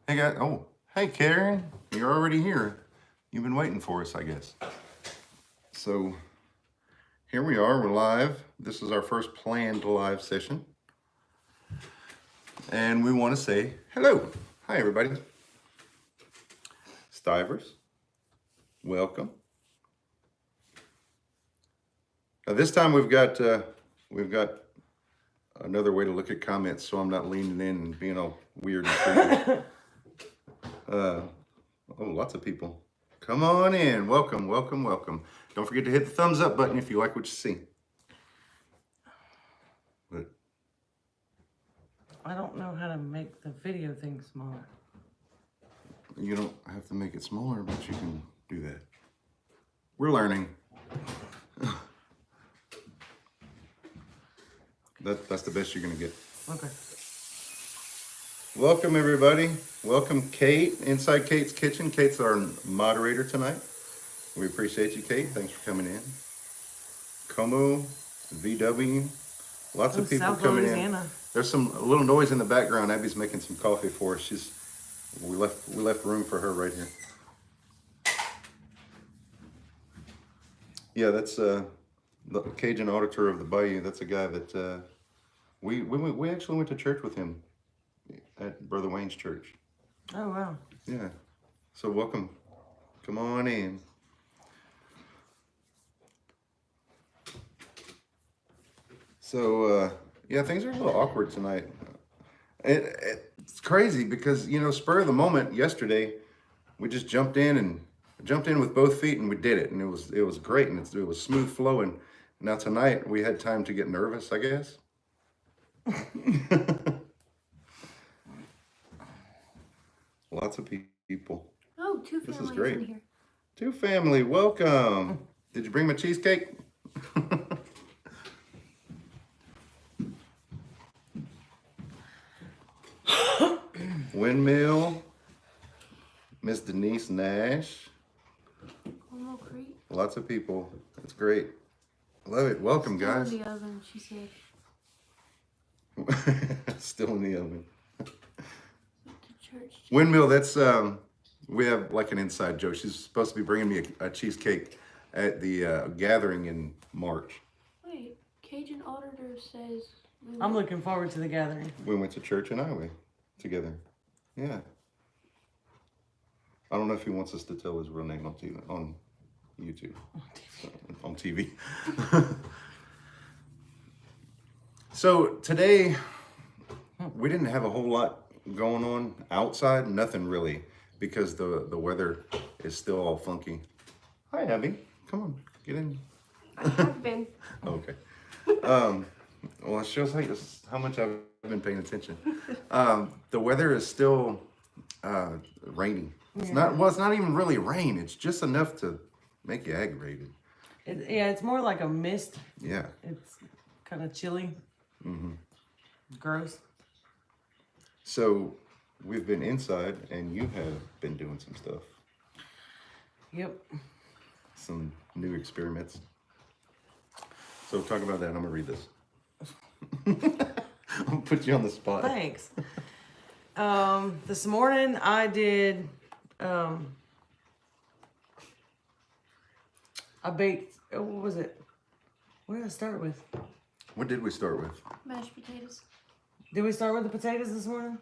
Hey guys, oh, hey Karen, you're already here. You've been waiting for us, I guess. So here we are, we're live. This is our first planned live session. And we want to say hello. Hi everybody. Stivers, welcome. Now this time we've got another way to look at comments, so I'm not leaning in and being all weird and creepy. Oh, lots of people. Come on in. Welcome, welcome, welcome. Don't forget to hit the thumbs up button if you like what you see. But I don't know how to make the video thing smaller. you don't have to make it smaller, but you can do that. We're learning. That's the best you're gonna get. Okay. Welcome everybody. Welcome Kate, Inside Kate's Kitchen. Kate's our moderator tonight. We appreciate you, Kate. Thanks for coming in. Como, VW, lots of people South coming Louisiana. in. There's a little noise in the background. Abby's making some coffee for us. We left room for her right here. Yeah, that's the Cajun auditor of the Bayou. That's a guy that we actually went to church with him at Brother Wayne's church. Oh, wow. Yeah. So welcome. Come on in. So yeah, things are a little awkward tonight. It's crazy because, you know, spur of the moment yesterday, we just jumped in with both feet and we did it, and it was great, and it was smooth flowing. Now tonight we had time to get nervous, I guess. Lots of people. Oh, two families This is great. in here. Two family, welcome. Did you bring my cheesecake? Windmill, Miss Denise Nash. Como Creek. Lots of people. That's great. Love it. Welcome, Still guys. in the oven, she said. Still in the oven. The church. Windmill, that's we have like an inside joke. She's supposed to be bringing me a cheesecake at the gathering in March. Wait, Cajun auditor says. I'm looking forward to the gathering. We went to church in Iowa together. Yeah. I don't know if he wants us to tell his real name on TV, on YouTube, on TV. So today, we didn't have a whole lot going on outside, nothing really, because the weather is still all funky. Hi, Abby. Come on, get in. I have been. Okay. Well, it shows how much I've been paying attention. The weather is still rainy. It's not. Well, it's not even really rain. It's just enough to make you aggravated. Yeah, it's more like a mist. Yeah. It's kind of chilly. Mm-hmm. Gross. So we've been inside, and you have been doing some stuff. Yep. Some new experiments. So talk about that. I'm gonna read this. I'm gonna put you on the spot. Thanks. This morning I did, I baked, what was it? What did I start with? What did we start with? Mashed potatoes. Did we start with the potatoes this morning?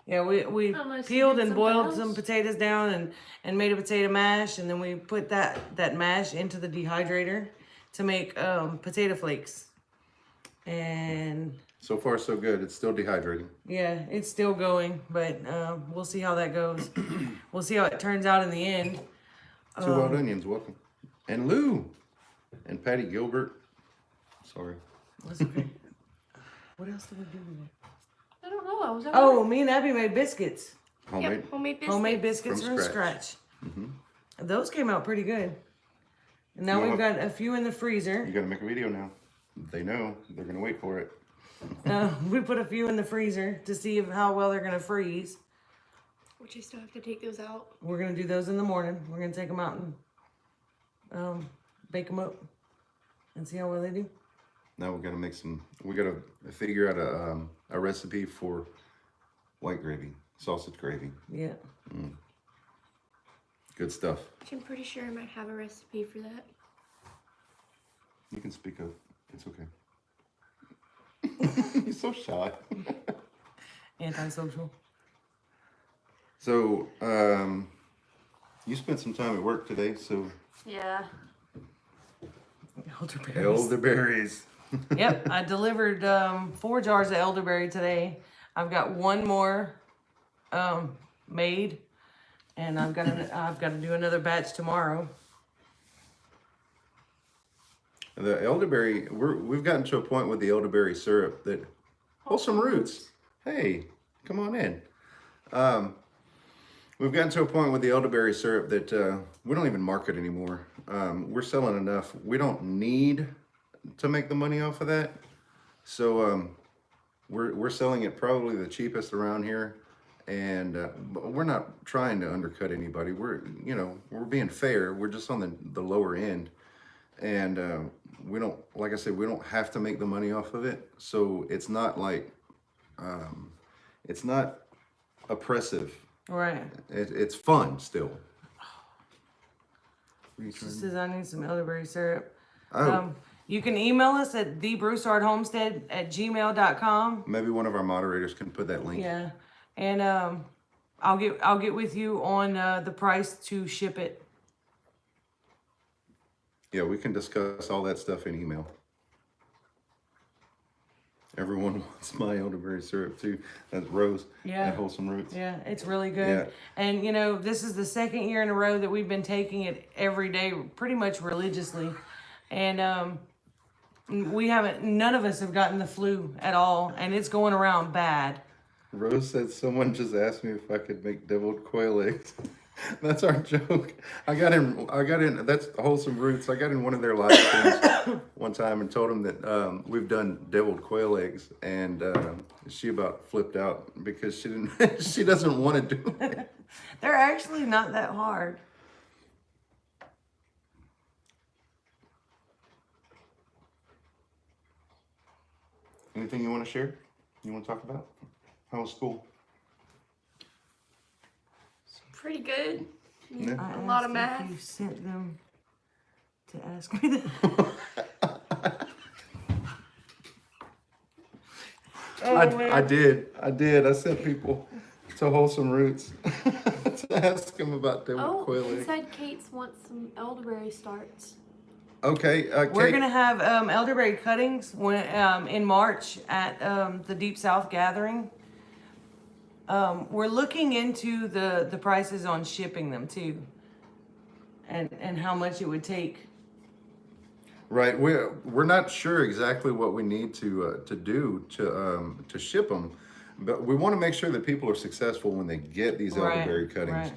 Yeah, we Unless you peeled did and something boiled else. some potatoes down and made a potato mash, and then we put that mash into the dehydrator to make potato flakes. And So far, so good. It's still dehydrating. yeah, it's still going, but we'll see how that goes. We'll see how it turns out in the end. Two wild onions, welcome. And Lou. And Patty Gilbert. Sorry. That's okay. What else did we do today? I don't know. I was. Oh, me and Abby made biscuits. Homemade. Yep, homemade biscuits. Homemade biscuits From from scratch. scratch. Those came out pretty good. And now You we've know- got a few in the freezer. You gotta make a video now. They know. They're gonna wait for it. We put a few in the freezer to see how well they're gonna freeze. Which I still have to take those out. We're gonna do those in the morning. We're gonna take them out and bake them up and see how well they do. Now we gotta make some. We gotta figure out a recipe for white gravy, sausage gravy. Yeah. Good stuff. I'm pretty sure I might have a recipe for that. You can speak up. It's okay. You're so shy. Antisocial. So, you spent some time at work today, so Yeah. Elderberries. elderberries. Yep, I delivered 4 jars of elderberry today. I've got 1 more made, and I've got to do another batch tomorrow. The elderberry, we've gotten to a point with the elderberry syrup that wholesome roots. Hey, come on in. We've gotten to a point with the elderberry syrup that we don't even market anymore. We're selling enough. We don't need to make the money off of that. So we're selling it probably the cheapest around here, and but we're not trying to undercut anybody. We're being fair. We're just on the lower end, and we don't, like I said, we don't have to make the money off of it. So it's not like it's not oppressive. Right. It's fun still. She says I need some elderberry syrup. Oh, You can email us at thebroussardhomestead@gmail.com. maybe one of our moderators can put that link. Yeah, and I'll get with you on the price to ship it. Yeah, we can discuss all that stuff in email. Everyone wants my elderberry syrup too. That's Rose Yeah. at Wholesome Roots. Yeah, it's really good. Yeah. And this is the 2nd year in a row that we've been taking it every day, pretty much religiously. And none of us have gotten the flu at all, and it's going around bad. Rose said someone just asked me if I could make deviled quail eggs. That's our joke. I got in, that's Wholesome Roots. I got in one of their live streams one time and told them that we've done deviled quail eggs, and she about flipped out because she doesn't want to do it. They're actually not that hard. Anything you want to share? You want to talk about? How was school? Pretty good. Yeah. I A lot of asked if math. You sent them to ask me that. I did. I sent people to Wholesome Roots to ask them about deviled quail eggs. Inside Kate's wants some elderberry starts. Okay, We're Kate, gonna have elderberry cuttings in March at the Deep South Gathering. We're looking into the prices on shipping them too, and how much it would take. right? We're not sure exactly what we need to do to ship them, but we want to make sure that people are successful when they get these Right, elderberry cuttings,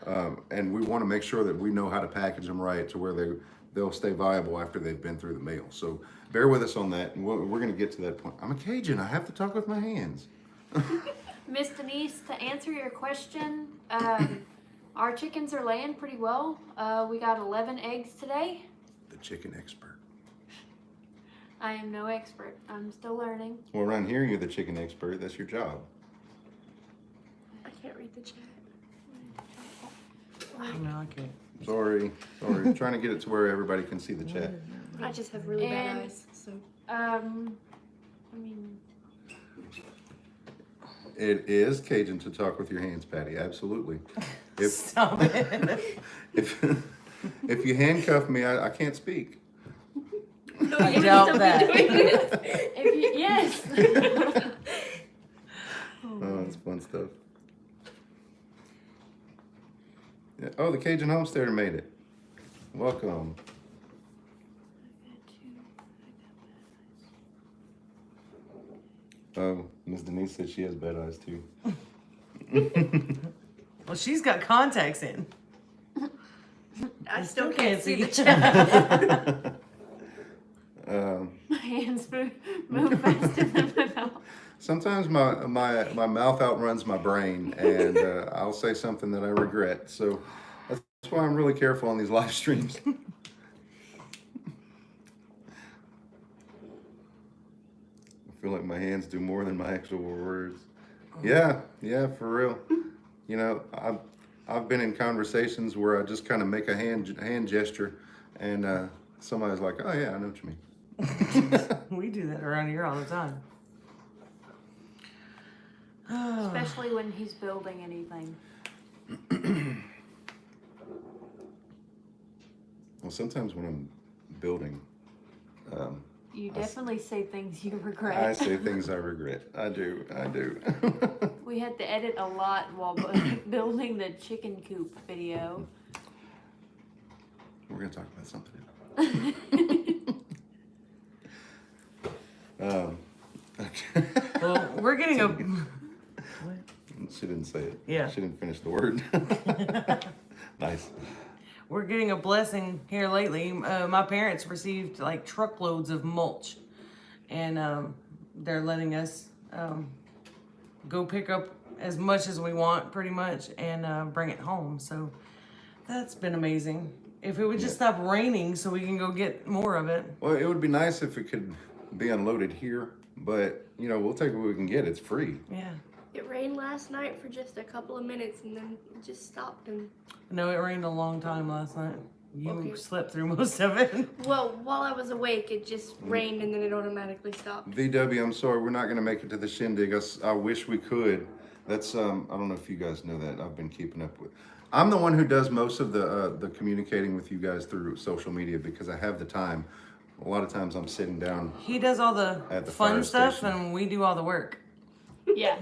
and we want to make sure that we know how to package them right to where they'll stay viable after they've been through the mail. So bear with us on that, and we're going to get to that point. I'm a Cajun. I have to talk with my hands. Miss Denise, to answer your question, our chickens are laying pretty well. We got 11 eggs today. The chicken expert. I am no expert. I'm still learning. Well, around here, you're the chicken expert. That's your job. I can't read the chat. No, I can't. Sorry. I'm trying to get it to where everybody can see the chat. I just have really bad And- eyes. So, I mean, It is Cajun to talk with your hands, Patty. Absolutely. If Stop it. if you handcuff me, I can't speak. I doubt that. if you, yes. Oh, that's fun stuff. Yeah. Oh, the Cajun Homesteader made it. Welcome. Oh, Miss Denise said she has bad eyes too. Well, she's got contacts in. I still can't see the chat. My hands move faster than my mouth. Sometimes my mouth outruns my brain, and I'll say something that I regret. So that's why I'm really careful on these live streams. I feel like my hands do more than my actual words. Yeah, for real. You know, I've been in conversations where I just kind of make a hand gesture, and somebody's like, "Oh yeah, I know what you mean." We do that around here all the time. Especially when he's building anything. Well, sometimes when I'm building, You definitely say things you regret. I say things I regret. I do. We had to edit a lot while building the chicken coop video. We're gonna talk about something else. Okay. Well, we're getting a. She didn't say it. Yeah. She didn't finish the word. Nice. We're getting a blessing here lately. My parents received like truckloads of mulch, and they're letting us go pick up as much as we want, pretty much, and bring it home. So that's been amazing. If it would just stop raining, so we can go get more of it. Well, it would be nice if it could be unloaded here, but you know, we'll take what we can get. It's free. Yeah. It rained last night for just a couple of minutes and then it just stopped. And No, it rained a long time last night. You Okay. slept through most of it. well, while I was awake, it just rained and then it automatically stopped. VW, I'm sorry, we're not going to make it to the shindig. I wish we could. That's I don't know if you guys know that. I've been keeping up with. I'm the one who does most of the communicating with you guys through social media because I have the time. A lot of times I'm sitting down. He does all the At the fun fire stuff, station. and we do all the work. Yeah.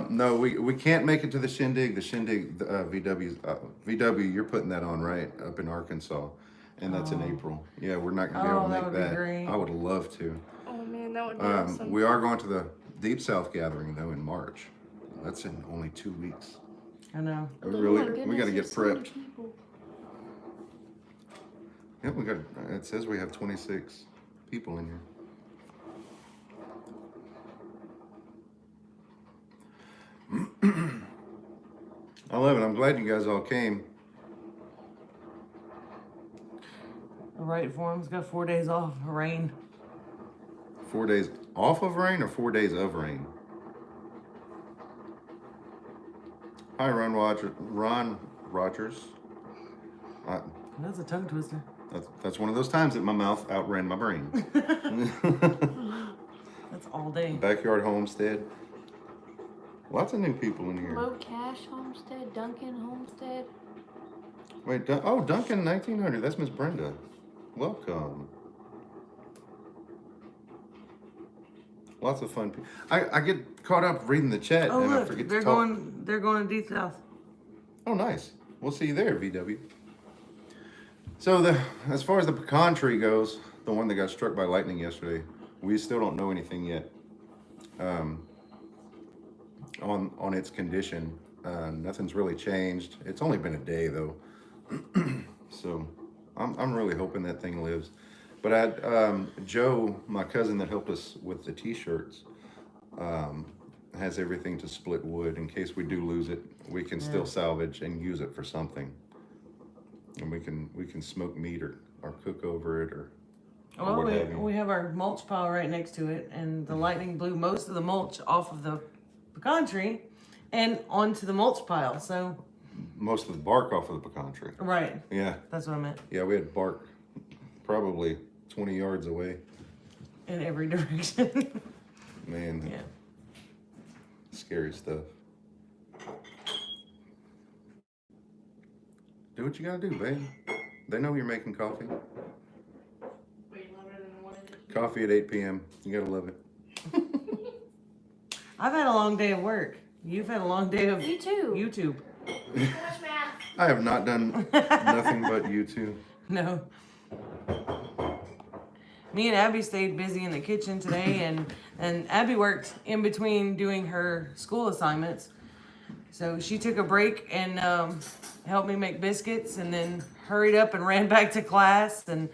No, we can't make it to the shindig. The shindig, VW, you're putting that on right up in Arkansas, and that's in April. Yeah, we're not gonna be able to that make would be that. great. I would love to. Oh man, that would be awesome. We are going to the Deep South gathering though in March. That's in only 2 weeks. I know. We Oh my really, we goodness, got to get there's so many prepped. people. Yep, we got. It says we have 26 people in here. I love it. I'm glad you guys all came. Right for him. He's got 4 days off. Rain. 4 days off of rain or 4 days of rain? Hi, Ron Rogers. That's a tongue twister. That's one of those times that my mouth outran my brain. That's all day. Backyard Homestead. Lots of new people in here. Low Cash Homestead, Duncan Homestead. Wait, Duncan 1900. That's Miss Brenda. Welcome. Lots of fun. I get caught up reading the chat Oh and I look, forget they're to talk. going to Deep South. Oh, nice. We'll see you there, VW. So as far as the pecan tree goes, the one that got struck by lightning yesterday, we still don't know anything yet on its condition. Nothing's really changed. It's only been a day though, so I'm really hoping that thing lives. But Joe, my cousin that helped us with the T-shirts, has everything to split wood in case we do lose it. We can still salvage and use it for something, and we can smoke meat or cook over it or Well, what have you. we have our mulch pile right next to it, and the lightning blew most of the mulch off of the pecan tree and onto the mulch pile. So, Most of the bark off of the pecan tree. right, Yeah, that's what I meant. yeah, we had bark probably 20 yards away. In every direction. Man, Yeah. scary stuff. Do what you gotta do, babe. They know you're making coffee. Coffee at 8 p.m. You gotta love it. I've had a long day of work. You've had a long day of Me too. YouTube. Too much math. I have not done nothing but YouTube. No. Me and Abby stayed busy in the kitchen today, and Abby worked in between doing her school assignments. So she took a break and helped me make biscuits, and then hurried up and ran back to class and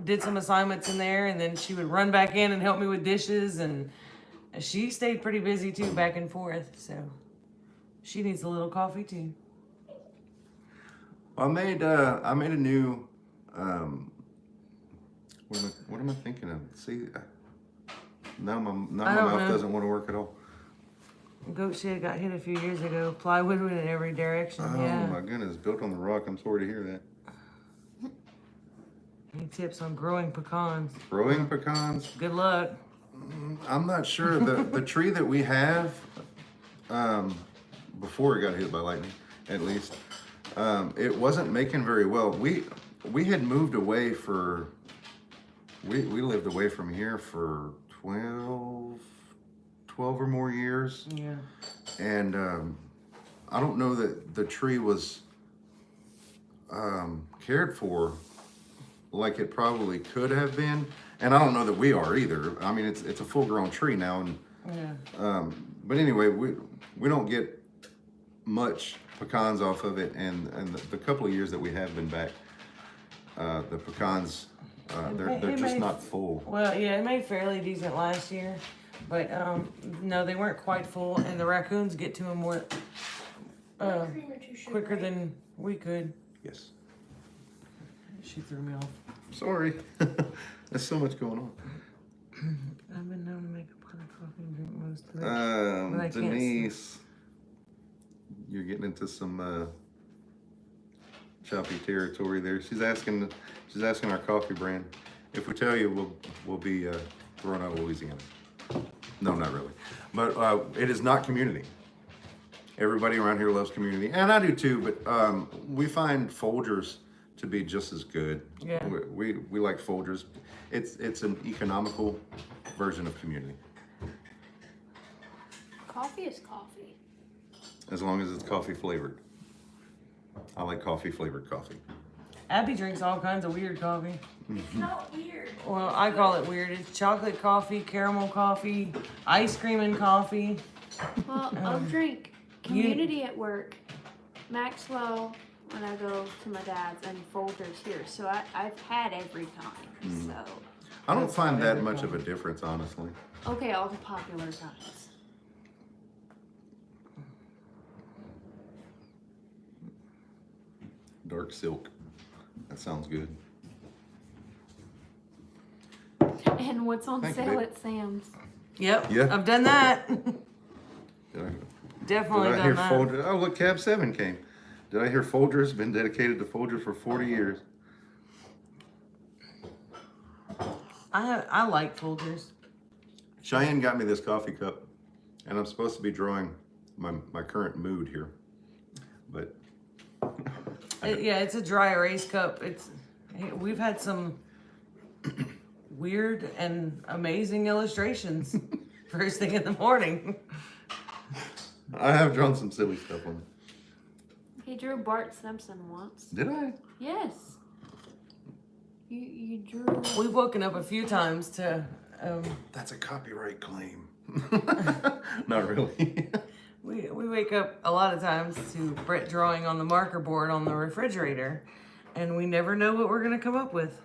did some assignments in there, and then she would run back in and help me with dishes, and she stayed pretty busy too, back and forth. So she needs a little coffee too. I made a new what am I thinking of? See, Now my I don't mouth know. doesn't want to work at all. Goat shed got hit a few years ago. Plywood went in every direction. Oh Yeah. my goodness, built on the rock. I'm sorry to hear that. Any tips on growing pecans? Growing pecans. Good luck. I'm not sure. The tree that we have, before it got hit by lightning, at least, it wasn't making very well. We had moved away we lived away from here for 12 or more years. Yeah. And I don't know that the tree was cared for like it probably could have been. And I don't know that we are either. I mean, it's a full-grown tree now, and Yeah. but anyway, we don't get much pecans off of it, and the couple of years that we have been back, the pecans they're It just made- not full. Well, yeah, it made fairly decent last year, but no, they weren't quite full, and the raccoons get to them more Cream or too sugary? quicker than we could. Yes. She threw me off. Sorry. There's so much going on. I've been known to make a pot of coffee and drink most of it. But I can't Denise, you're getting into some choppy territory there. She's asking our coffee brand. If we tell you, we'll be thrown out of Louisiana. No, not really. But it is not community. Everybody around here loves community, and I do too. But we find Folgers to be just as good. Yeah. We like Folgers. It's an economical version of community, Coffee is coffee. as long as it's coffee flavored. I like coffee flavored coffee. Abby drinks all kinds of weird coffee. It's not weird. Well, I call it weird. It's chocolate coffee, caramel coffee, ice cream and coffee. Well, I'll drink community at work, Maxwell when I go to my dad's, and Folgers here. So I've had every kind. So I don't That's find not that every much of a coffee. difference, honestly. okay, all the popular kinds. Dark silk. That sounds good. And what's on Thank you, sale babe. at Sam's? Yep. Yeah. I've done that. Definitely Did I hear done that. Folgers? Oh, look, Cab 7 came. Did I hear Folgers? Been dedicated to Folgers for 40 years. I like Folgers. Cheyenne got me this coffee cup, and I'm supposed to be drawing my current mood here. But Yeah, it's a dry erase cup. We've had some weird and amazing illustrations first thing in the morning. I have drawn some silly stuff on it. He drew Bart Simpson once. Did I? Yes. You drew. We've woken up a few times to That's a copyright claim. Not really. we wake up a lot of times to Brett drawing on the marker board on the refrigerator, and we never know what we're gonna come up with.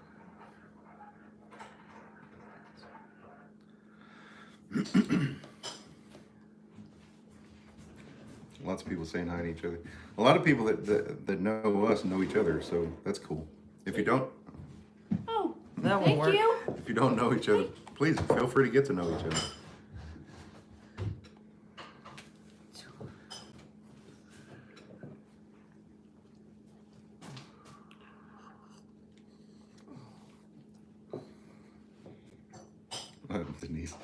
Lots of people saying hi to each other. A lot of people that know us know each other, so that's cool. If you don't Oh, That will thank work. you. if you don't know each other, please feel free to get to know each other. Denise.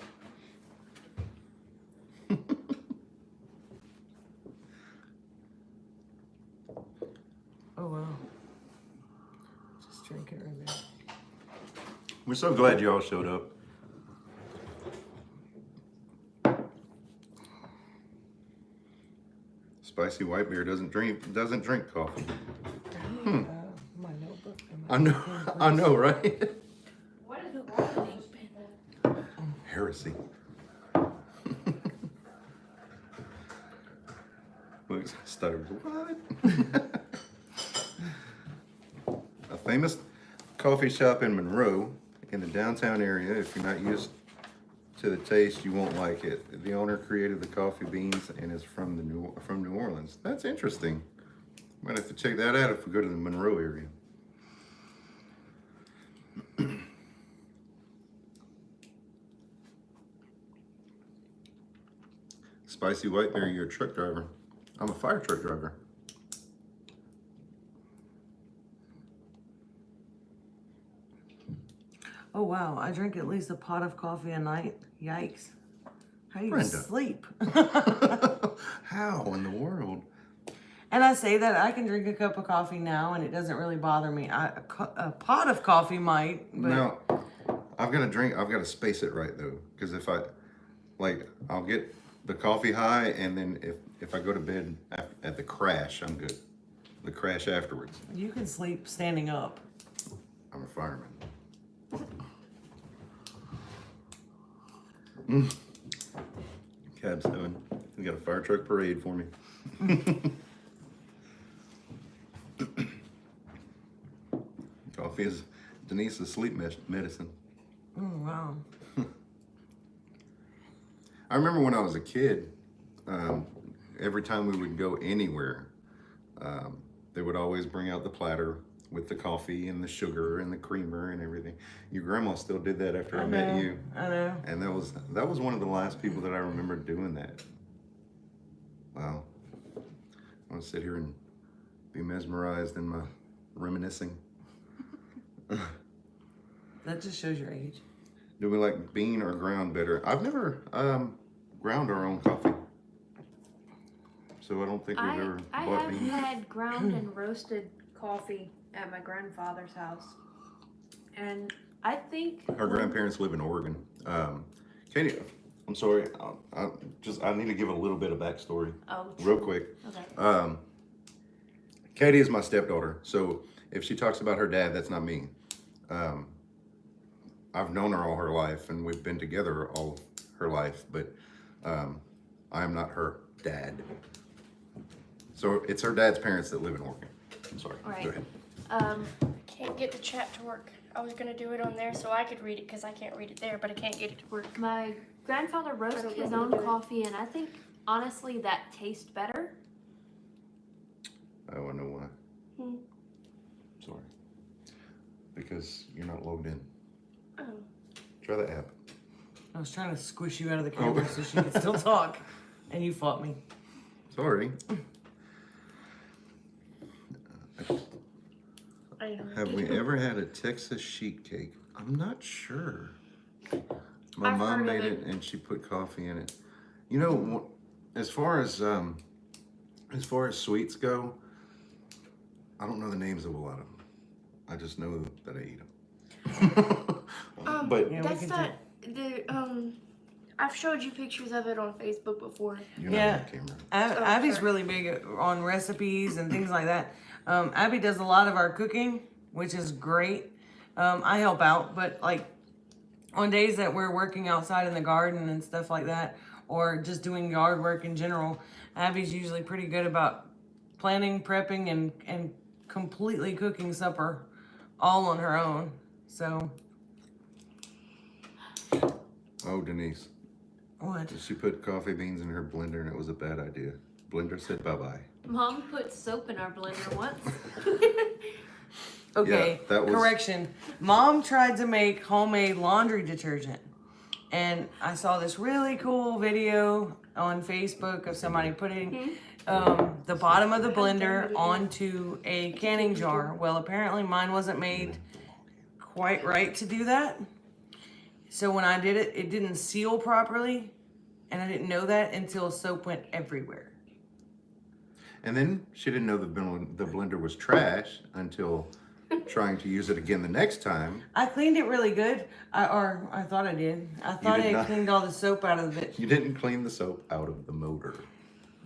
Oh wow. Just drink it right there. We're so glad you all showed up. Spicy white bear doesn't drink coffee. My notebook. I know, right? What is it? Heresy. Looks stutters. What? A famous coffee shop in Monroe, in the downtown area. If you're not used to the taste, you won't like it. The owner created the coffee beans and is from New Orleans. That's interesting. Might have to check that out if we go to the Monroe area. Spicy Whiteberry, you're a truck driver. I'm a fire truck driver. Oh wow, I drink at least a pot of coffee a night. Yikes. How do you Brenda. sleep? How in the world? And I say that I can drink a cup of coffee now and it doesn't really bother me. A pot of coffee might, but Now, I've got to space it right though. Because if I'll get the coffee high, and then if I go to bed at the crash, I'm good. The crash afterwards. you can sleep standing up. I'm a fireman. Cab 7. We got a fire truck parade for me. Coffee is Denise's sleep medicine. Oh wow. I remember when I was a kid, every time we would go anywhere, they would always bring out the platter with the coffee and the sugar and the creamer and everything. Your grandma still did that after I met you. I know. And that was one of the last people that I remember doing that. Wow. I want to sit here and be mesmerized in my reminiscing. That just shows your age. Do we like bean or ground better? I've never ground our own coffee. So I don't think we've ever I bought have beans. had ground and roasted coffee at my grandfather's house, and I think Our grandparents live in Oregon. Katie, I'm sorry. I need to give a little bit of backstory real quick. Okay. Katie is my stepdaughter, so if she talks about her dad, that's not me. I've known her all her life, and we've been together all her life, but I am not her dad. So it's her dad's parents that live in Oregon. I'm sorry. All right. Go ahead. Can't get the chat to work. I was gonna do it on there so I could read it because I can't read it there, but I can't get it to work. My grandfather roasts don't know his how to own do it. coffee, and I think honestly that tastes better. Oh, I know why. Hmm. Sorry. Because you're not logged in. Oh. Try the app. I was trying to squish you out of the camera so she could still talk, and you fought me. Sorry. I don't know. Have we ever had a Texas sheet cake? I'm not sure. My I've mom heard of made it and she put coffee in it. You know, as far as sweets go, I don't know the names of a lot of them. I just know that I eat them. But Yeah, we That's can not I've showed you pictures of it on Facebook before. you're not Yeah. on camera. Abby's sorry. really big on recipes and things like that. Abby does a lot of our cooking, which is great. I help out, but like on days that we're working outside in the garden and stuff like that, or just doing yard work in general, Abby's usually pretty good about planning, prepping, and completely cooking supper all on her own. So, Oh, Denise. what? She put coffee beans in her blender and it was a bad idea. Blender said bye-bye. Mom put soap in our blender once. Okay, Yeah, that was- correction. Mom tried to make homemade laundry detergent. And I saw this really cool video on Facebook of somebody putting the bottom of the blender onto a canning jar. Well, apparently mine wasn't made quite right to do that. So when I did it, it didn't seal properly. And I didn't know that until soap went everywhere. And then she didn't know the blender was trash until trying to use it again the next time. I cleaned it really good. I thought I did. I thought did I not. cleaned all the soap out of it. You didn't clean the soap out of the motor.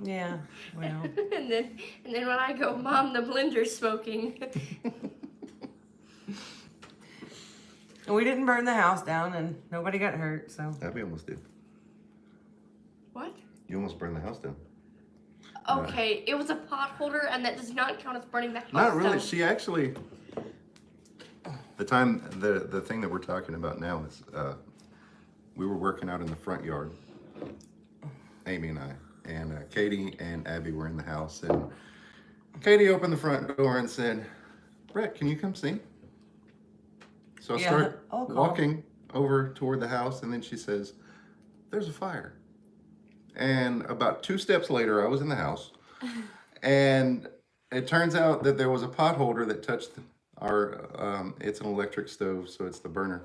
Yeah, well. and then when I go, Mom, the blender's smoking. And we didn't burn the house down and nobody got hurt, so. Abby almost did. What? You almost burned the house down. Okay, it was a pot holder, and that does not count as burning the house Not really. down. She actually. The thing that we're talking about now is we were working out in the front yard, Amy and I, and Katie and Abby were in the house, and Katie opened the front door and said, "Brett, can you come see?" So I Yeah, start I'll call. walking over toward the house, and then she says, "There's a fire." And about 2 steps later, I was in the house. And it turns out that there was a pot holder that touched our, it's an electric stove, so it's the burner.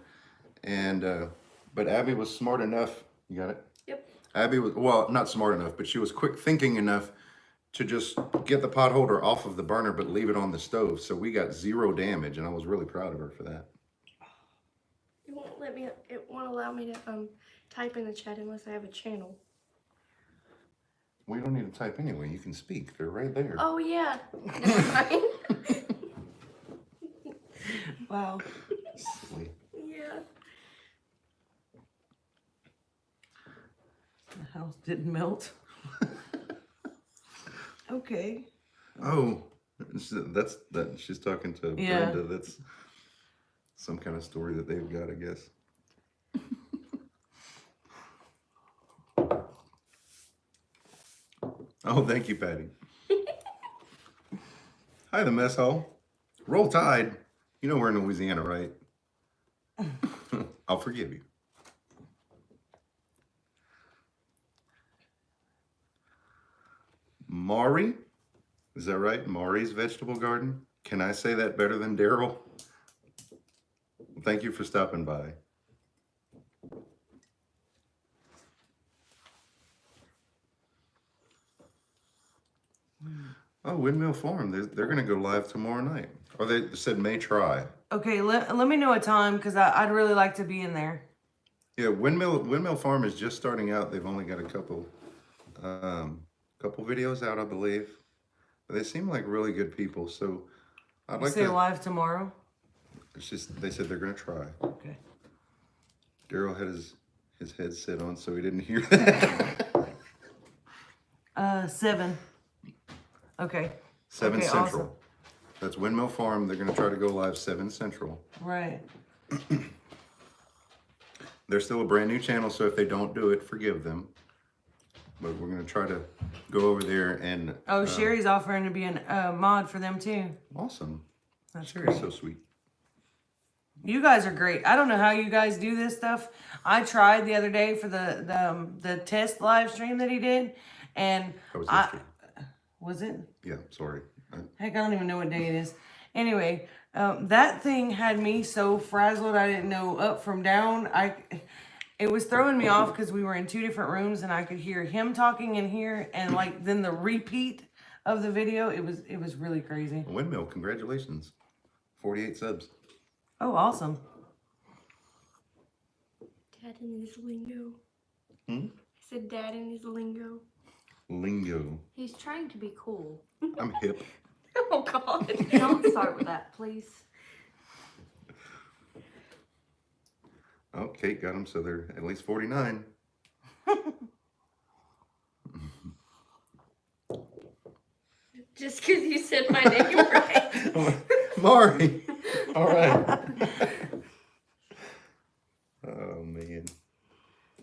And, but Abby was smart enough, you got it? Yep. Abby was, well, not smart enough, but she was quick thinking enough to just get the pot holder off of the burner, but leave it on the stove. So we got 0 damage, and I was really proud of her for that. It won't let me. It won't allow me to type in the chat unless I have a channel. We don't need to type anyway. You can speak. They're right there. Oh yeah. Never mind. Wow. Silly. Yeah. The house didn't melt. Okay. Oh, that's that. She's talking to Yeah. Brenda. That's some kind of story that they've got, I guess. Oh, thank you, Patty. Hi, the mess hall. Roll Tide. You know we're in Louisiana, right? I'll forgive you. Maury? Is that right? Maury's Vegetable Garden? Can I say that better than Daryl? Thank you for stopping by. Oh, Windmill Farm. They're going to go live tomorrow night. Or they said may try. Okay, let me know a time because I'd really like to be in there. Yeah, Windmill Farm is just starting out. They've only got a couple videos out, I believe. But they seem like really good people. So I'd You like say to. live tomorrow? It's just they said they're going to try. Okay. Daryl had his headset on, so he didn't hear that. 7. Okay. 7 Okay, Central. awesome. That's Windmill Farm. They're going to try to go live 7 Central. Right. They're still a brand new channel, so if they don't do it, forgive them. But we're going to try to go over there and... Oh, Sherry's offering to be a mod for them too. Awesome. That's Sherry's great. so sweet. You guys are great. I don't know how you guys do this stuff. I tried the other day for the test live stream that he did, and That was yesterday. was it? Yeah, sorry. Heck, I don't even know what day it is. Anyway, that thing had me so frazzled. I didn't know up from down. It was throwing me off because we were in 2 different rooms and I could hear him talking in here and like then the repeat of the video. It was really crazy. Windmill, congratulations. 48 subs. Oh, awesome. Dad and his lingo. Hmm? I said Dad and his lingo. Lingo. He's trying to be cool. I'm hip. Oh God. Don't start with that, please. Oh, Kate got them, so they're at least 49. Just because you said my name right. Maury. All right. Oh, man.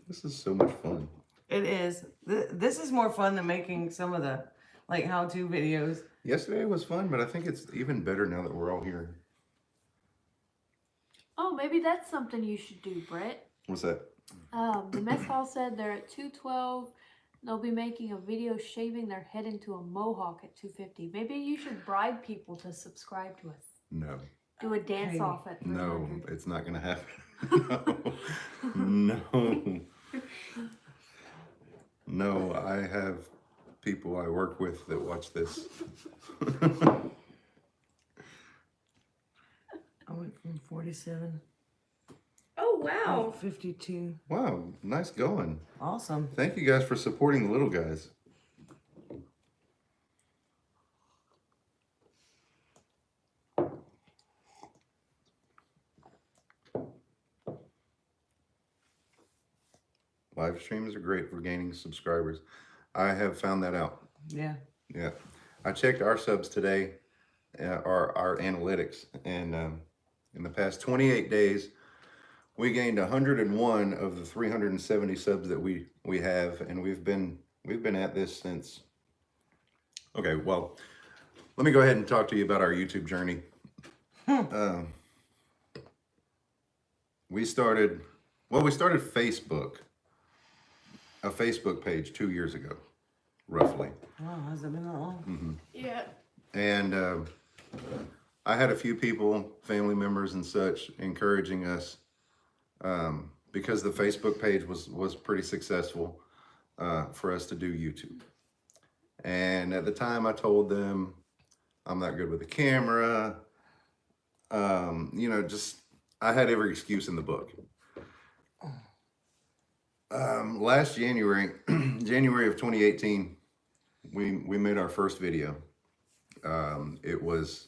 This is so much fun. It is. This is more fun than making some of the like how-to videos. Yesterday was fun, but I think it's even better now that we're all here. Oh, maybe that's something you should do, Brett. What's that? The mess hall said they're at 212. They'll be making a video shaving their head into a mohawk at 250. Maybe you should bribe people to subscribe to us. No. Do a dance Okay. off at 300. No, it's not going to happen. No. No, I have people I work with that watch this. I went from 47 Oh to wow. 52. Wow, nice going. Awesome. Thank you guys for supporting the little guys. Live streams are great for gaining subscribers. I have found that out. Yeah. Yeah. I checked our subs today, our analytics, and in the past 28 days, we gained 101 of the 370 subs that we have, and we've been at this since. Okay, well, let me go ahead and talk to you about our YouTube journey. We started Facebook a Facebook page 2 years ago, roughly. Wow, has it been that long? Yeah. And I had a few people, family members and such, encouraging us because the Facebook page was pretty successful for us to do YouTube. And at the time, I told them I'm not good with the camera. Just I had every excuse in the book. Last January, January of 2018, we made our first video. It was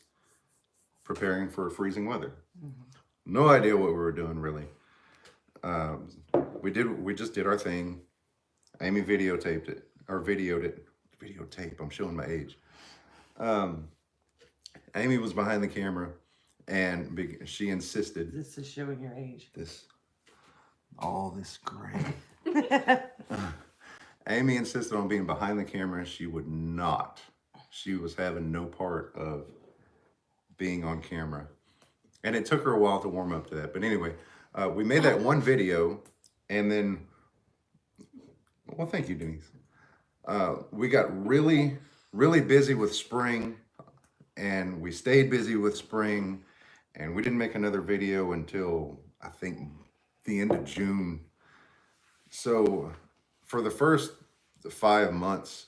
preparing for freezing weather. No idea what we were doing really. We just did our thing. Amy videotaped it, or videoed it. Videotape, I'm showing my age. Amy was behind the camera, and she insisted. This is showing your age. All this gray. Amy insisted on being behind the camera. She would not. She was having no part of being on camera. And it took her a while to warm up to that. But anyway, we made that one video, and then, well, thank you, Denise. We got really, really busy with spring, and we stayed busy with spring, and we didn't make another video until, I think, the end of June. So for the first 5 months,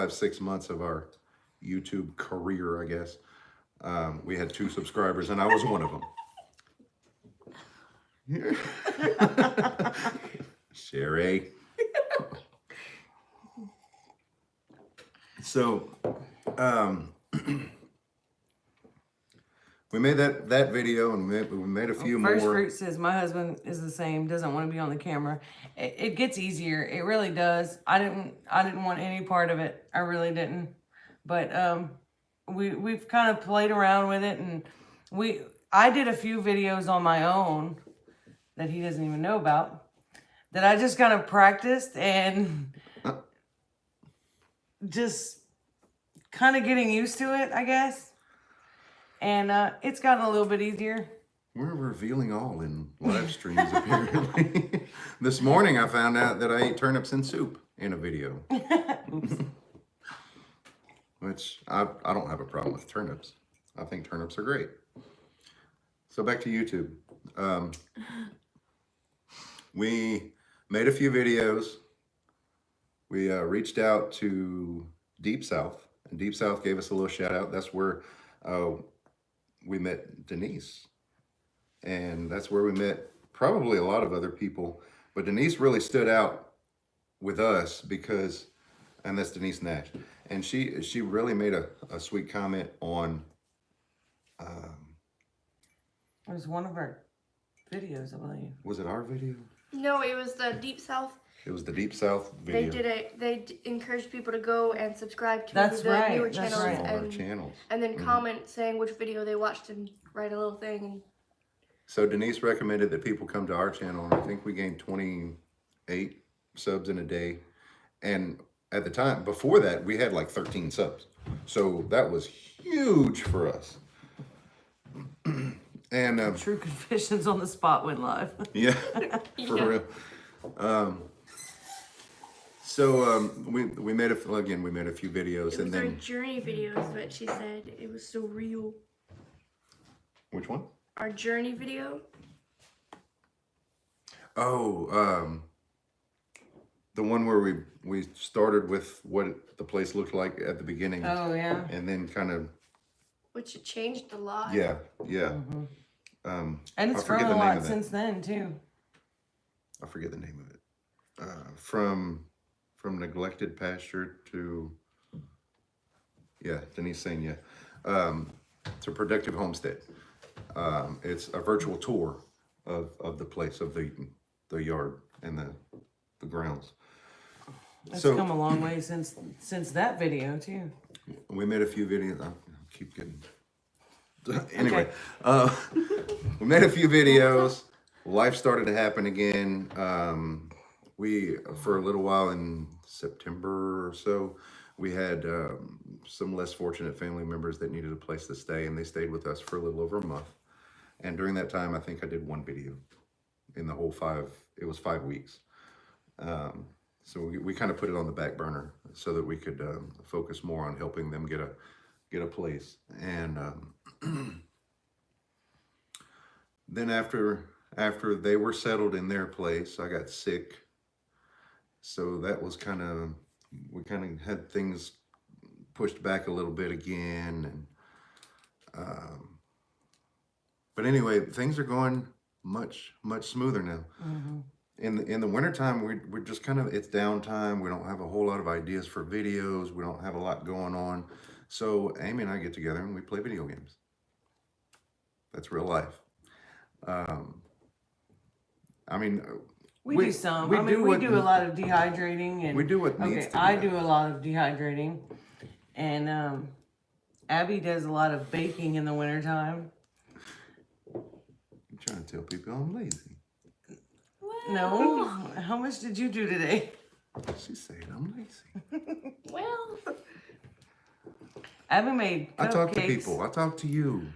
6 months of our YouTube career, I guess, we had 2 subscribers, and I was one of them. Sherry. So, we made that video, and we made a few First more. Fruit says my husband is the same. Doesn't want to be on the camera. It gets easier. It really does. I didn't want any part of it. I really didn't. But we've kind of played around with it, and I did a few videos on my own that he doesn't even know about, that I just kind of practiced and just kind of getting used to it, I guess. And it's gotten a little bit easier. We're revealing all in live streams, apparently. This morning I found out that I ate turnips in soup in a video. Oops. Which I don't have a problem with turnips. I think turnips are great. So back to YouTube. We made a few videos. We reached out to Deep South, and Deep South gave us a little shout out. That's where we met Denise. And that's where we met probably a lot of other people. But Denise really stood out with us because, and that's Denise Nash. And she really made a sweet comment on. It was one of our videos, I believe. Was it our video? No, it was the Deep South. It was the Deep South video. They encouraged people to go and subscribe to That's the right, newer that's channels, right. All our channels. and then comment saying which video they watched and write a little thing. And So Denise recommended that people come to our channel, and I think we gained 28 subs in a day. And at the time, before that, we had like 13 subs. So that was huge for us. And True Confessions on the Spot went live. yeah, for real. So we made we made a few videos, it and was our then journey videos, but she said it was so real. which one? Our journey video. Oh, the one where we started with what the place looked like at the beginning, Oh, yeah. and then kind of Which it changed a lot. yeah. Mm-hmm. And I it's forget grown a the name lot of that. since then, too. I forget the name of it. From neglected pasture to Denise saying to productive homestead. It's a virtual tour of the place, of the yard and the grounds. It's So- come a long way since that video, too. We made a few videos. I keep getting. Anyway, we made a few videos. Life started to happen again. We, for a little while in September or so, we had some less fortunate family members that needed a place to stay, and they stayed with us for a little over a month. And during that time, I think I did one video in the whole 5 weeks. So we kind of put it on the back burner so that we could focus more on helping them get a place. And then after they were settled in their place, I got sick. So that was we kind of had things pushed back a little bit again. And but anyway, things are going much smoother now. Mm-hmm. In the wintertime, we're just kind of, it's downtime. We don't have a whole lot of ideas for videos. We don't have a lot going on. So Amy and I get together and we play video games. That's real life. I mean, We do some. we I mean, do we what- do a lot of dehydrating, and we do what needs to be I done. do a lot of dehydrating, and Abby does a lot of baking in the wintertime. I'm trying to tell people I'm lazy. No, how much did you do today? She's saying I'm lazy. Well, Abby made cupcakes. I talk to people. I talk to you.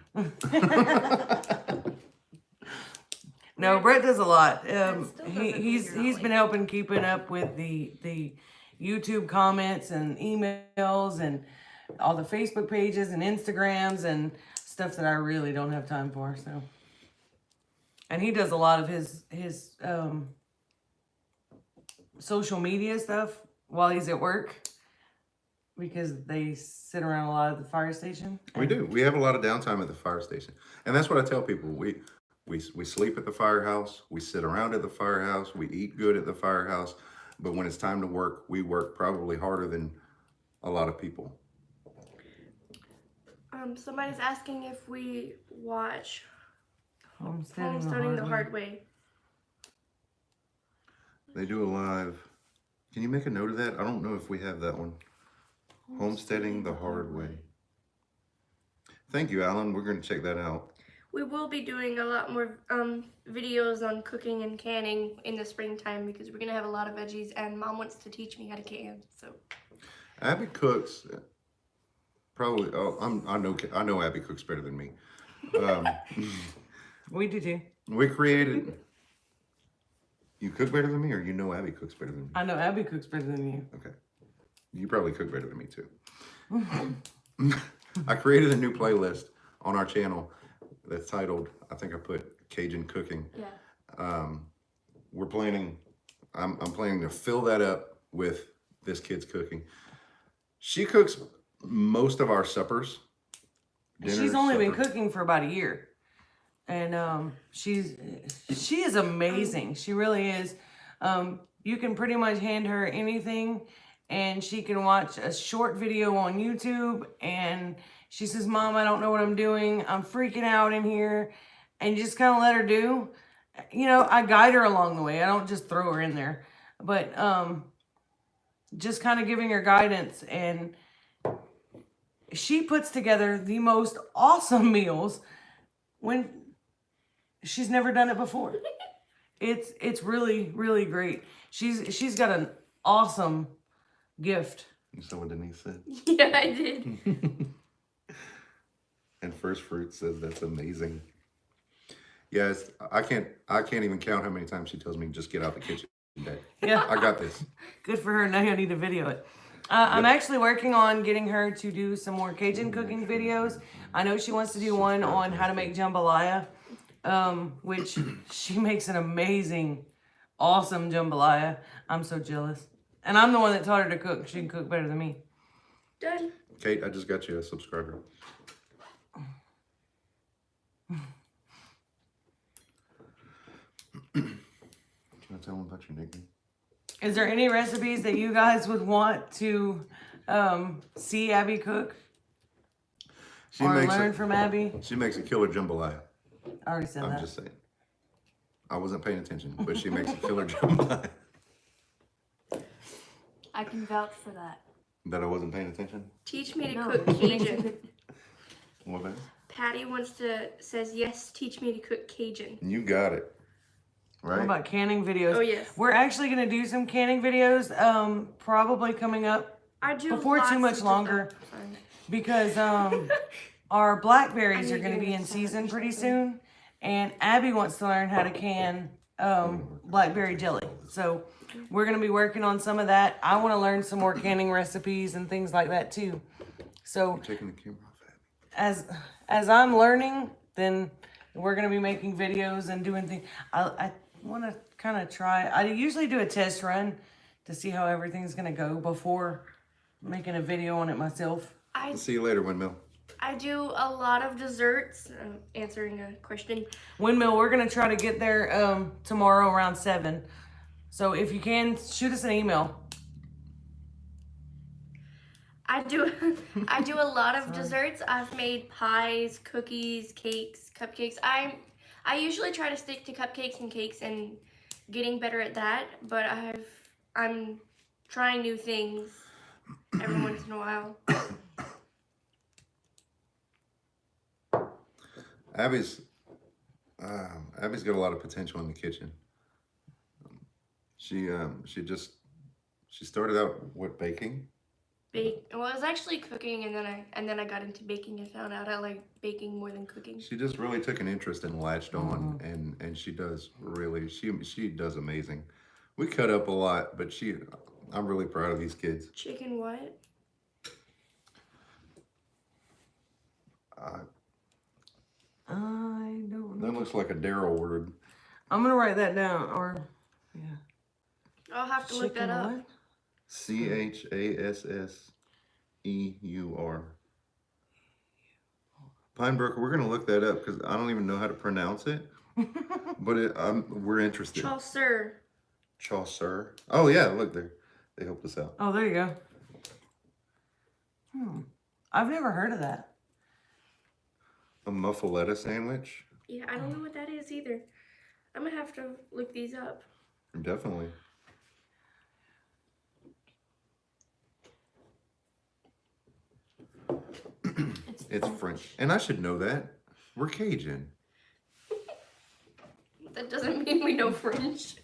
No, Brett does a lot. still doesn't mean He's you're not been lazy. helping keeping up with the YouTube comments and emails and all the Facebook pages and Instagrams and stuff that I really don't have time for. So, and he does a lot of his social media stuff while he's at work because they sit around a lot at the fire station. We do. We have a lot of downtime at the fire station, and that's what I tell people. We sleep at the firehouse. We sit around at the firehouse. We eat good at the firehouse. But when it's time to work, we work probably harder than a lot of people. somebody's asking if we watch Homesteading the Hard Way. They do a live. Can you make a note of that? I don't know if we have that one. Homesteading the Hard Way. Thank you, Alan. We're going to check that out. We will be doing a lot more videos on cooking and canning in the springtime because we're gonna have a lot of veggies, and Mom wants to teach me how to can. So Abby cooks. Probably. Oh, I know Abby cooks better than me. We do too. We created. You cook better than me, or you know Abby cooks better than me? I know Abby cooks better than you. Okay. You probably cook better than me too. I created a new playlist on our channel that's titled, I think I put Cajun Cooking. yeah, We're planning, I'm planning to fill that up with this kid's cooking. She cooks most of our suppers. She's only been supper. cooking for about a year, and she is amazing. She really is. You can pretty much hand her anything, and she can watch a short video on YouTube, and she says, "Mom, I don't know what I'm doing. I'm freaking out in here," and you just kind of let her do. You know, I guide her along the way. I don't just throw her in there, but just kind of giving her guidance, and she puts together the most awesome meals when she's never done it before. It's really, really great. She's got an awesome gift. You saw what Denise said? yeah, I did. And First Fruit says that's amazing. Yes, I can't even count how many times she tells me just get out the kitchen today. Yeah, I got this. good for her. Now I need to video it. I'm actually working on getting her to do some more Cajun cooking videos. I know she wants to do one on how to make jambalaya, which she makes an amazing, awesome jambalaya. I'm so jealous. And I'm the one that taught her to cook. She can cook better than me. Done. Kate, I just got you a subscriber. Can I tell them about your nickname? Is there any recipes that you guys would want to see Abby cook She or makes learn a, from Abby? she makes a killer jambalaya. I already said I'm that. just saying. I wasn't paying attention, but she makes a killer jambalaya. I can vouch for that. That I wasn't paying attention? Teach me to No, cook she makes a Cajun. good- What about? Patty says yes. Teach me to cook Cajun. You got it. What Right? about canning videos? Oh yes, We're actually going to do some canning videos probably coming up I do. before too lots much of longer. stuff. Sorry. because our blackberries I are need going to to be get in a season salad or pretty something. soon, and Abby wants to learn how to can blackberry jelly. So we're gonna be working on some of that. I want to learn some more canning recipes and things like that too. So Taking the camera off. as I'm learning, then we're gonna be making videos and doing things. I want to kind of try. I usually do a test run to see how everything's gonna go before making a video on it myself. See you later, Windmill. I do a lot of desserts. Answering a question. Windmill, we're gonna try to get there tomorrow around 7. So if you can, shoot us an email. I do a lot of desserts. I've made pies, cookies, cakes, cupcakes. I usually try to stick to cupcakes and cakes and getting better at that, but I'm trying new things every once in a while. Abby's got a lot of potential in the kitchen. She started out baking. Well, it was actually cooking, and then I got into baking and found out I like baking more than cooking. She just really took an interest and latched on, and she does amazing. We cut up a lot, but I'm really proud of these kids. Chicken what? I don't know. That looks like a Daryl word. I'm gonna write that down, or yeah. I'll have to look that up. What? CHASSEUR. Pinebrook, we're gonna look that up because I don't even know how to pronounce it, but we're interested. Chaucer. Oh yeah, look there. They helped us out. Oh, there you go. I've never heard of that. A muffaletta sandwich. Yeah, I don't know what that is either. I'm gonna have to look these up. Definitely. It's French. And I should know that. We're Cajun. That doesn't mean we know French.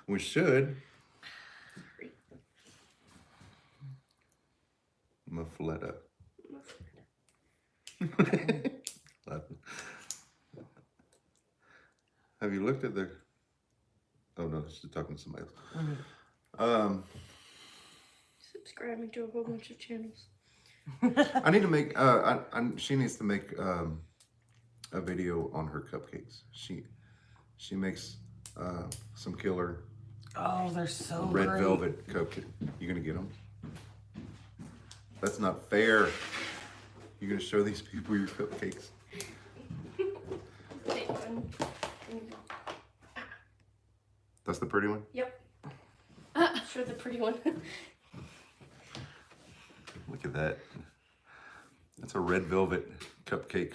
We should. Muffaletta. Have you looked at the... Oh no, she's talking to somebody else. Subscribing to a whole bunch of channels. I need to make. She needs to make a video on her cupcakes. She makes some killer. Oh, they're so red great. velvet cupcake. You gonna get them? That's not fair. You gonna show these people your cupcakes? Take one. That's the pretty one. Yep. Sure, the pretty one. Look at that. That's a red velvet cupcake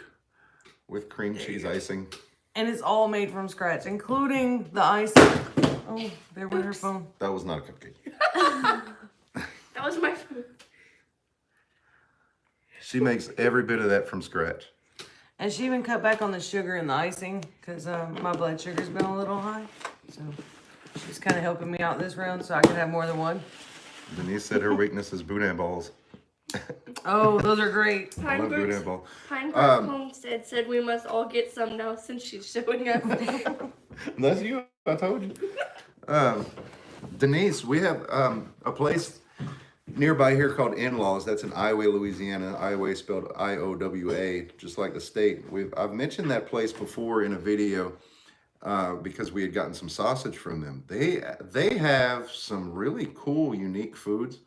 with cream cheese icing. And it's all made from scratch, including the icing. Oh, there went her phone. That was not a cupcake. That was my food. She makes every bit of that from scratch. And she even cut back on the sugar and the icing because my blood sugar's been a little high. So she's kind of helping me out this round so I can have more than one. Denise said her weakness is boudin balls. Oh, those are great. I love boudin balls. Pinebrook Homestead said we must all get some now since she's showing up. That's you. I told you. Denise, we have a place nearby here called In-Laws. That's in Iowa, Louisiana. Iowa spelled I-O-W-A, just like the state. I've mentioned that place before in a video because we had gotten some sausage from them. They have some really cool, unique foods.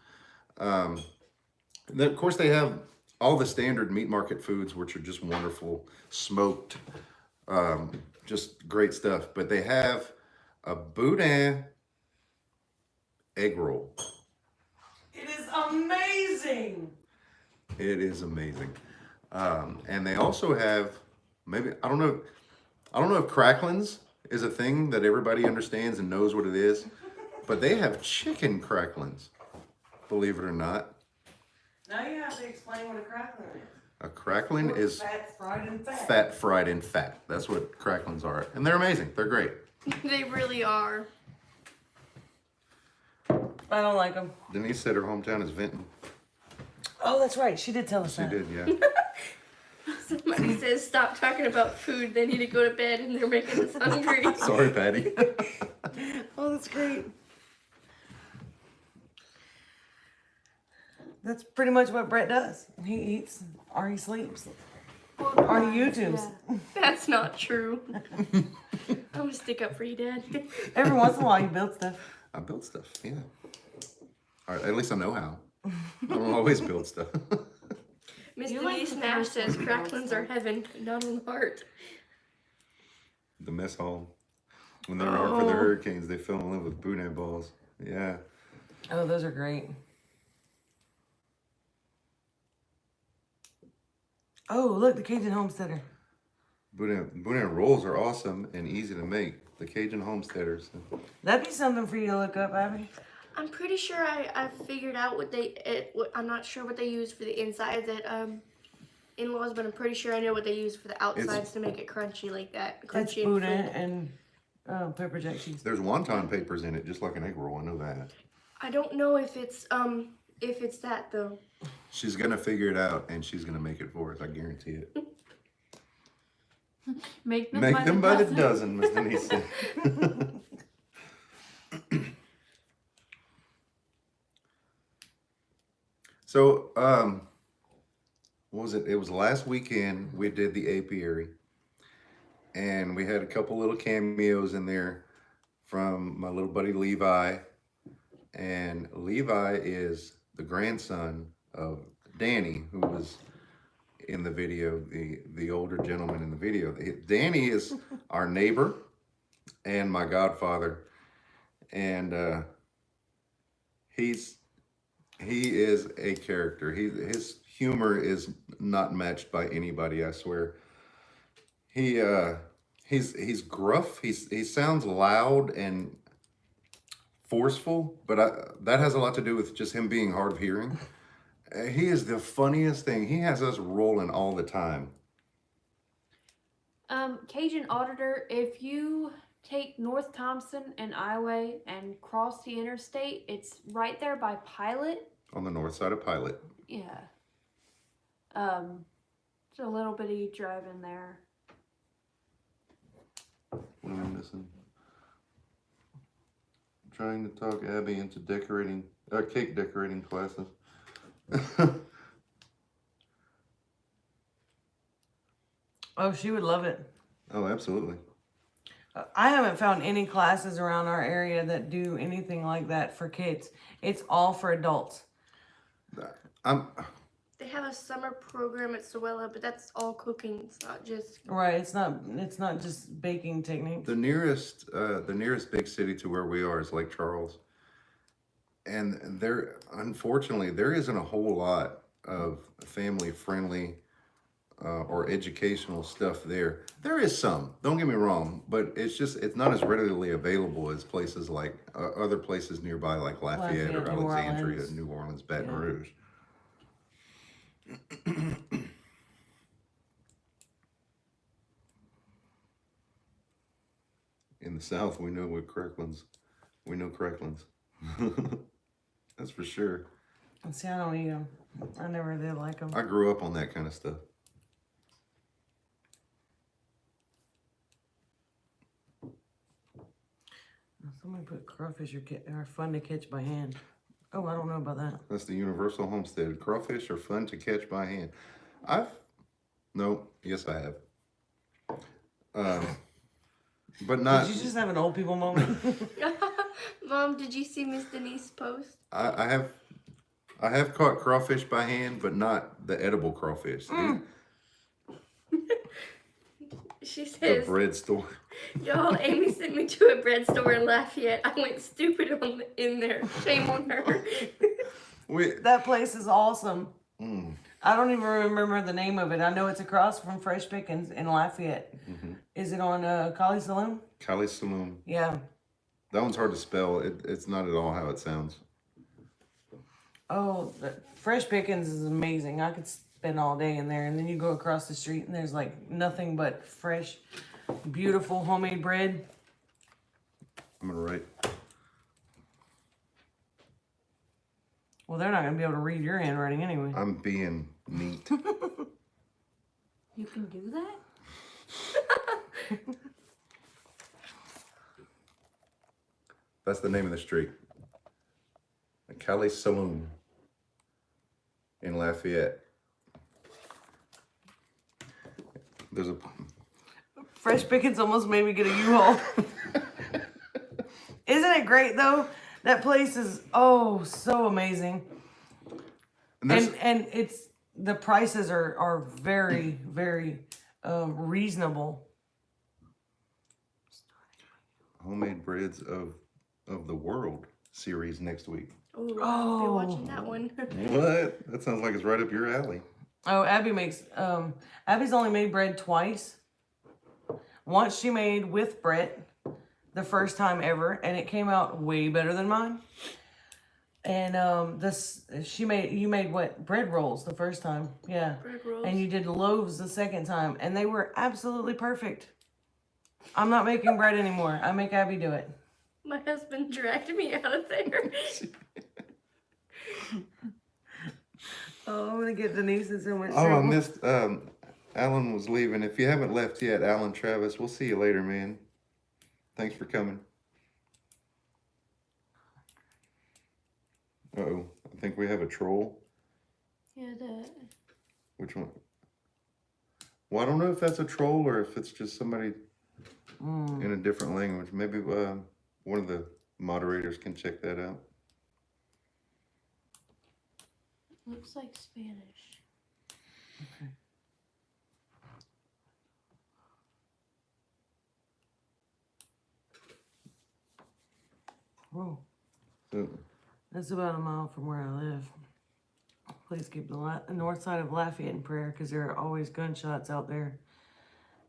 Then, of course, they have all the standard meat market foods, which are just wonderful, smoked, just great stuff. But they have a boudin egg roll. It is amazing. It is amazing. And they also have I don't know if cracklins is a thing that everybody understands and knows what it is, but they have chicken cracklins, believe it or not. Now you have to explain what a cracklin is. A cracklin is fat fried in fat. fat fried in fat. That's what cracklins are. And they're amazing. They're great. They really are. I don't like them. Denise said her hometown is Vinton. Oh, that's right. She did tell us She that. did, yeah. Somebody says stop talking about food. They need to go to bed and they're making us hungry. Sorry, Patty. Oh, that's great. That's pretty much what Brett does. He eats or he sleeps or he YouTubes. Yeah. That's not true. I'm gonna stick up for you, Dad. Every once in a while, he builds stuff. I build stuff, yeah. All right, at least I know how. I don't always build stuff. Miss You like Denise the Nash person says who cracklings builds are stuff. heaven, not on the heart. The mess hall. When they were out for the hurricanes, they fell in love with boudin balls. Yeah. Oh, those are great. Oh, look, the Cajun Homesteader. Boudin rolls are awesome and easy to make. The Cajun Homesteaders. That'd be something for you to look up, Abby. I'm pretty sure I figured out I'm not sure what they use for the insides at in-laws, but I'm pretty sure I know what they use for the outsides to make it crunchy like that. It's Crunchy boudin and and pepper jack cheese. There's wonton papers in it, just like an egg roll. I know that. I don't know if it's that though. She's gonna figure it out, and she's gonna make it for us. I guarantee it. Make them, Make them by the dozen, Miss Denise said. So, what was it? It was last weekend we did the apiary, and we had a couple little cameos in there from my little buddy Levi, and Levi is the grandson of Danny, who was in the video, the older gentleman in the video. Danny is our neighbor and my godfather, and he is a character. His humor is not matched by anybody, I swear. He's gruff. He sounds loud and forceful, but that has a lot to do with just him being hard of hearing. He is the funniest thing. He has us rolling all the time. Cajun Auditor, if you take North Thompson and Highway and cross the interstate, it's right there by Pilot. On the north side of Pilot. Yeah. It's a little bitty drive in there. What am I missing? I'm trying to talk Abby into decorating, cake decorating classes. Oh, she would love it. Oh, absolutely. I haven't found any classes around our area that do anything like that for kids. It's all for adults. They have a summer program at Sewella, but that's all cooking. It's not just. Right. It's not just baking techniques. The nearest big city to where we are is Lake Charles, and unfortunately there isn't a whole lot of family friendly or educational stuff there. There is some, don't get me wrong, but it's not as readily available as places like other places nearby, like Lafayette or New Alexandria, Orleans. New Orleans, Baton Yeah. Rouge. In the South, we know cracklings. We know cracklings. That's for sure. See, I don't eat them. I never did like them. I grew up on that kind of stuff. Somebody put crawfish are fun to catch by hand. Oh, I don't know about that. That's the universal homestead. Crawfish are fun to catch by hand. Yes, I have. But not. Did you just have an old people moment? Mom, did you see Miss Denise's post? I have caught crawfish by hand, but not the edible crawfish. She The says, bread store. y'all, Amy sent me to a bread store in Lafayette. I went stupid in there. Shame on her. That place is awesome. Mm. I don't even remember the name of it. I know it's across from Fresh Pickens in Lafayette. Mm-hmm. Is it on Kali Saloon? Kali Saloon. Yeah. That one's hard to spell. It's not at all how it sounds. Oh, Fresh Pickens is amazing. I could spend all day in there. And then you go across the street and there's like nothing but fresh, beautiful homemade bread. I'm gonna write. Well, they're not going to be able to read your handwriting anyway. I'm being neat. You can do that? That's the name of the street. The Cali Saloon in Lafayette. There's a Fresh pickings almost made me get a U-Haul. Isn't it great though? That place is so amazing. And it's the prices are very, very reasonable. Homemade Breads of the World series next week. Ooh, I'll be watching that one. What? That sounds like it's right up your alley. Oh, Abby's only made bread twice. Once she made with Brett the first time ever, and it came out way better than mine. And you made what? Bread rolls the first time. Yeah. Bread rolls. And you did loaves the second time, and they were absolutely perfect. I'm not making bread anymore. I make Abby do it. My husband dragged me out of there. Oh, I'm gonna get Denise in so much Oh, I trouble. missed. Alan was leaving. If you haven't left yet, Alan Travis, we'll see you later, man. Thanks for coming. Uh-oh. I think we have a troll. Yeah, Which one? Well, I don't know if that's a troll or if it's just somebody in a different language. Maybe one of the moderators can check that out. looks like Spanish. Okay. Whoa. So, That's about a mile from where I live. Please keep the north side of Lafayette in prayer, because there are always gunshots out there.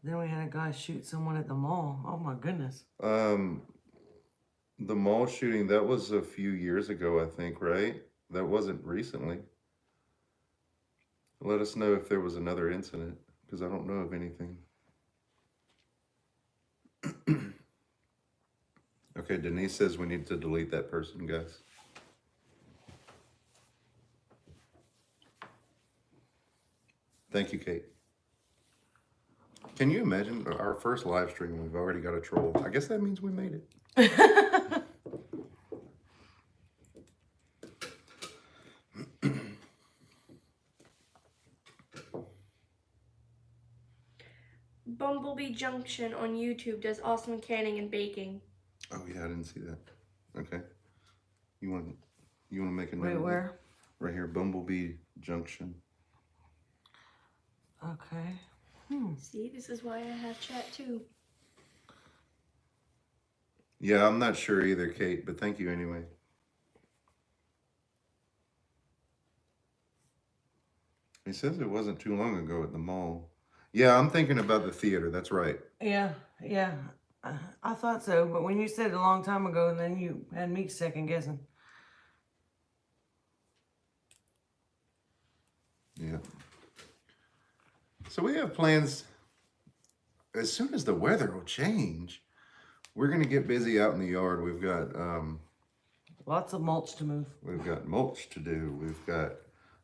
Then we had a guy shoot someone at the mall. Oh my goodness. the mall shooting, that was a few years ago, I think, right? That wasn't recently. Let us know if there was another incident, because I don't know of anything. Okay, Denise says we need to delete that person, guys. Thank you, Kate. Can you imagine our first live stream? We've already got a troll. I guess that means we made it. Bumblebee Junction on YouTube does awesome canning and baking. Oh yeah, I didn't see that. Okay, you want to make a note? Wait, of it? where? Right here, Bumblebee Junction. Okay. See, this is why I have chat too. Yeah, I'm not sure either, Kate, but thank you anyway. He says it wasn't too long ago at the mall. Yeah, I'm thinking about the theater. That's right. Yeah. I thought so, but when you said it a long time ago, then you had me second guessing. Yeah. So we have plans. As soon as the weather will change, we're gonna get busy out in the yard. We've got Lots of mulch to move. we've got mulch to do. We've got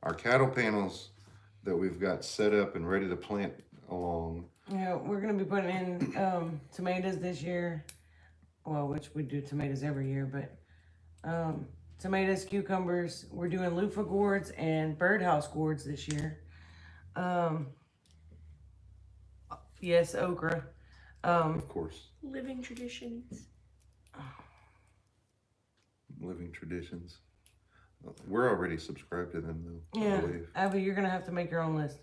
our cattle panels that we've got set up and ready to plant along. Yeah, we're gonna be putting in tomatoes this year. Well, which we do tomatoes every year, but tomatoes, cucumbers. We're doing loofah gourds and birdhouse gourds this year. Yes, okra. Of course, Living traditions. living traditions. We're already subscribed to them, though. I Yeah, believe. Abby, you're gonna have to make your own list.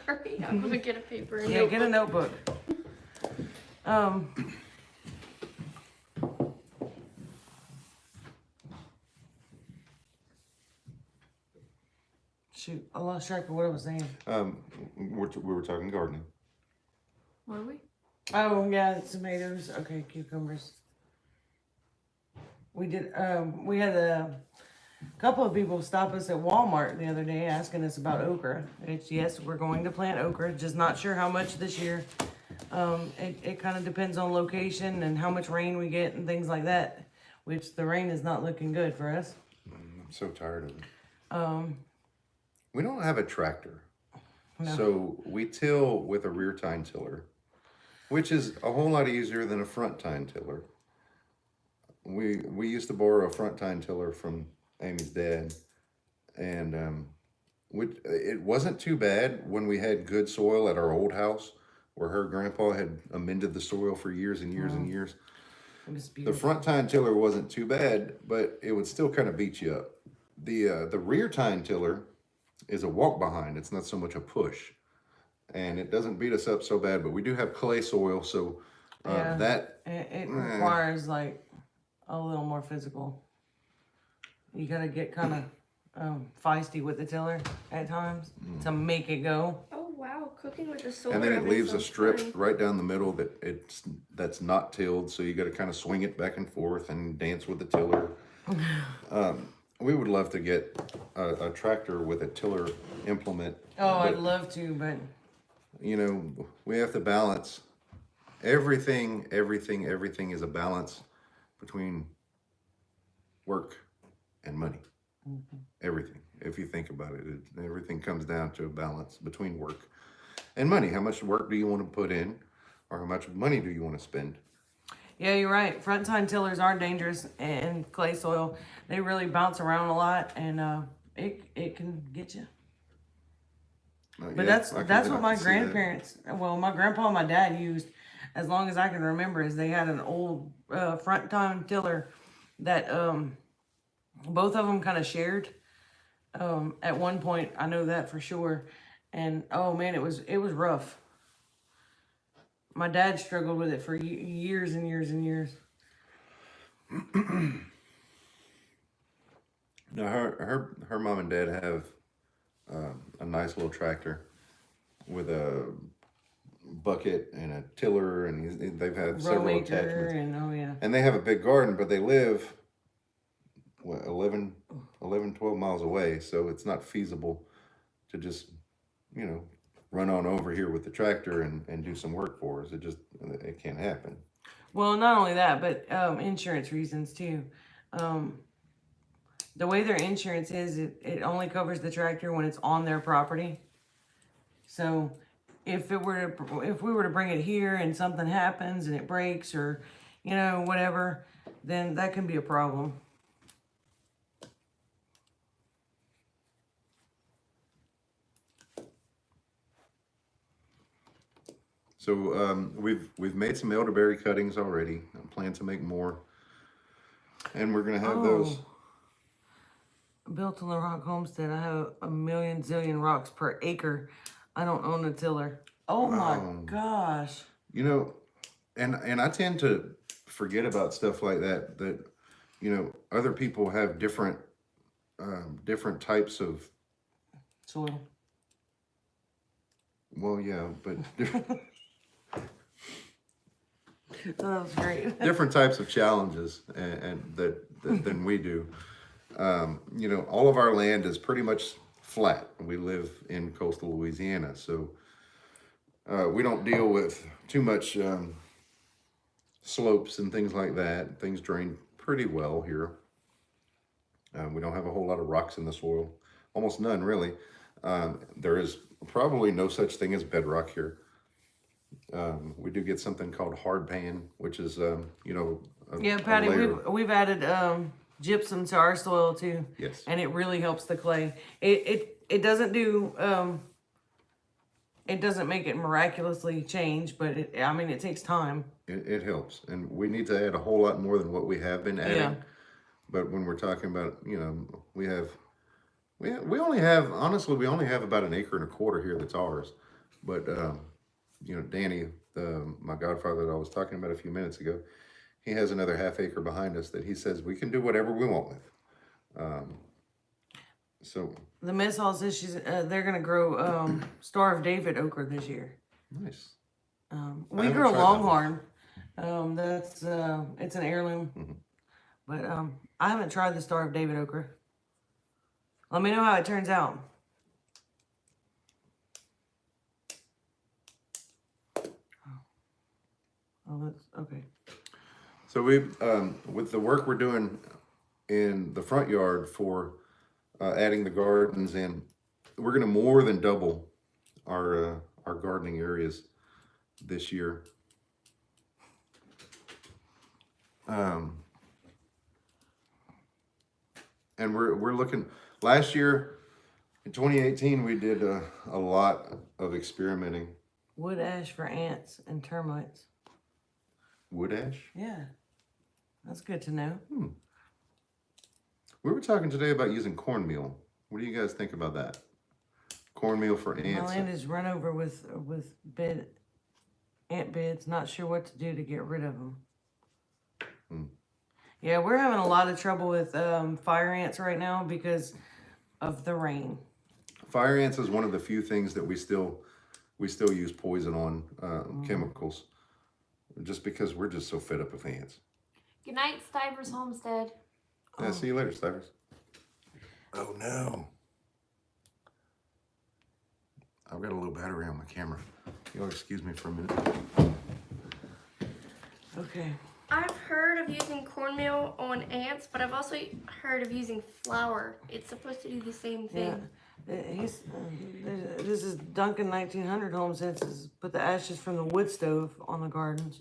Sorry, I'm gonna get a paper and Yeah, get a notebook. notebook. Shoot, I lost track of what I was saying. We were talking gardening. Were we? Oh yeah, tomatoes. Okay, cucumbers. We did. We had a couple of people stop us at Walmart the other day asking us about okra. It's yes, we're going to plant okra. Just not sure how much this year. It kind of depends on location and how much rain we get and things like that. Which the rain is not looking good for us. I'm so tired of it. We don't have a tractor. No. So we till with a rear tine tiller, which is a whole lot easier than a front tine tiller. we used to borrow a front tine tiller from Amy's dad, and it wasn't too bad when we had good soil at our old house, where her grandpa had amended the soil for years and years and years. It was The beautiful. front tine tiller wasn't too bad, but it would still kind of beat you up. The rear tine tiller is a walk behind. It's not so much a push, and it doesn't beat us up so bad. But we do have clay soil, so Yeah. that It requires like a little more physical. You gotta get kind of feisty with the tiller at times to make it go. Oh wow, cooking with the solar. and then it oven leaves a sounds strip fun. right down the middle that's not tilled, so you got to kind of swing it back and forth and dance with the tiller. We would love to get a tractor with a tiller implement. Oh, but, I'd love to, but you know, we have to balance everything. Everything is a balance between work and money. Everything. If you think about it, everything comes down to a balance between work and money. How much work do you want to put in, or how much money do you want to spend? yeah, you're right. Front tine tillers are dangerous in clay soil. They really bounce around a lot, and it can get you. But Yeah, that's I what can my see that. grandparents, well, my grandpa and my dad used, as long as I can remember, is they had an old front tine tiller that both of them kind of shared. At one point, I know that for sure, and oh man, it was rough. My dad struggled with it for years and years and years. Now her mom and dad have a nice little tractor with a bucket and a tiller, and they've had Row several maker attachments. and oh yeah. And they have a big garden, but they live, what, 11, 12 miles away. So it's not feasible to just, you know, run on over here with the tractor and do some work for us. It can't happen. Well, not only that, but insurance reasons too. The way their insurance is, it only covers the tractor when it's on their property. So if we were to bring it here and something happens and it breaks or, you know, whatever, then that can be a problem. So we've made some elderberry cuttings already. I plan to make more, and we're gonna have those. Built on the rock homestead, I have a million zillion rocks per acre. I don't own a tiller. Oh my gosh. You know, and I tend to forget about stuff like that. That, you know, other people have different types of. Soil. Well, yeah, but That was great. different types of challenges and than we do. You know, all of our land is pretty much flat. We live in coastal Louisiana, so we don't deal with too much slopes and things like that. Things drain pretty well here. We don't have a whole lot of rocks in the soil, almost none really. There is probably no such thing as bedrock here. We do get something called hard pan, which is you know, Yeah, Patty, layer. we've added gypsum to our soil too. Yes. And it really helps the clay. It doesn't do it doesn't make it miraculously change, but I mean it takes time. It helps, and we need to add a whole lot more than what we have been adding. Yeah. But when we're talking about, you know, we only have, honestly, we only have about 1.25 acres here that's ours. But you know, Danny, my godfather that I was talking about a few minutes ago, he has another 1/2 acre behind us that he says we can do whatever we want with. So The Miss Hall says they're gonna grow Star of David okra this year. nice. We haven't grow tried that Longhorn. That's it's an heirloom. Mm-hmm. But I haven't tried the Star of David okra. Let me know how it turns out. Oh, that's okay. So we, with the work we're doing in the front yard for adding the gardens in, we're going to more than double our gardening areas this year. and we're looking. Last year, in 2018, we did a lot of experimenting. Wood ash for ants and termites. Wood ash. Yeah, that's good to know. We were talking today about using cornmeal. What do you guys think about that? Cornmeal for My ants. land is run over with ant beds. Not sure what to do to get rid of them. Yeah, we're having a lot of trouble with fire ants right now because of the rain. Fire ants is one of the few things that we still use poison on, chemicals, just because we're just so fed up with ants. Good night, Stivers Homestead. Yeah, see you later, Stivers. Oh no. I've got a low battery on my camera. You'll excuse me for a minute. Okay. I've heard of using cornmeal on ants, but I've also heard of using flour. It's supposed to do the same Yeah. thing. This is Duncan 1900 Homestead. Says put the ashes from the wood stove on the gardens.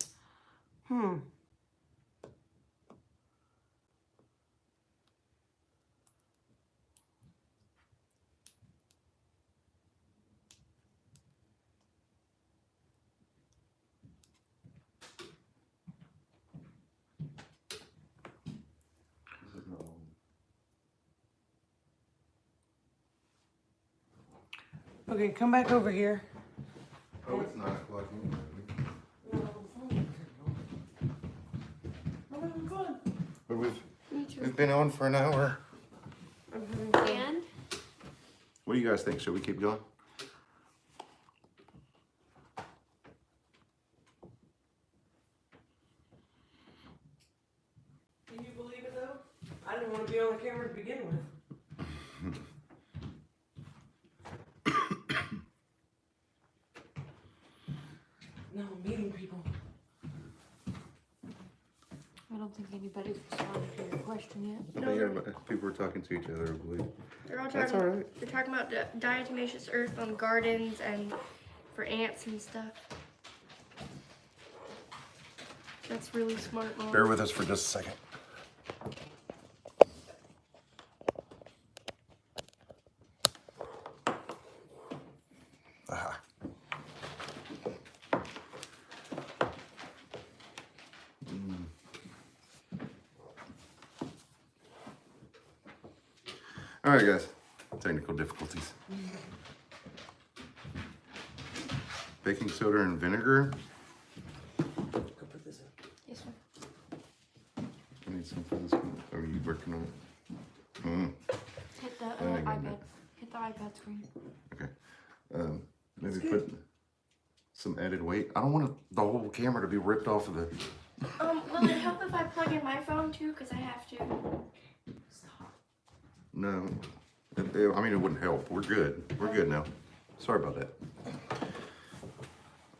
Okay, come back over here. Oh, it's 9 o'clock. But we've been on for an hour. And What do you guys think? Should we keep going? Can you believe it though? I didn't want to be on the camera to begin with. No, I'm meeting people. I don't think anybody's responded to your question yet. I think people were talking to each other, I believe. They're all That's talking. all right. They're talking about diatomaceous earth on gardens and for ants and stuff. That's really smart, Mom. Bear with us for just a second. Aha. All right, guys. Technical difficulties. Baking soda and vinegar. Go put this in. Yes, sir. I need some for this one. Are you working on it? Hit the I think I iPad. know. Hit the iPad screen. Okay. Maybe put some added weight. I don't want the whole camera to be ripped off of the. Will it help if I plug in my phone too? Because I have to. No. I mean, it wouldn't help. We're good. We're good now. Sorry about that.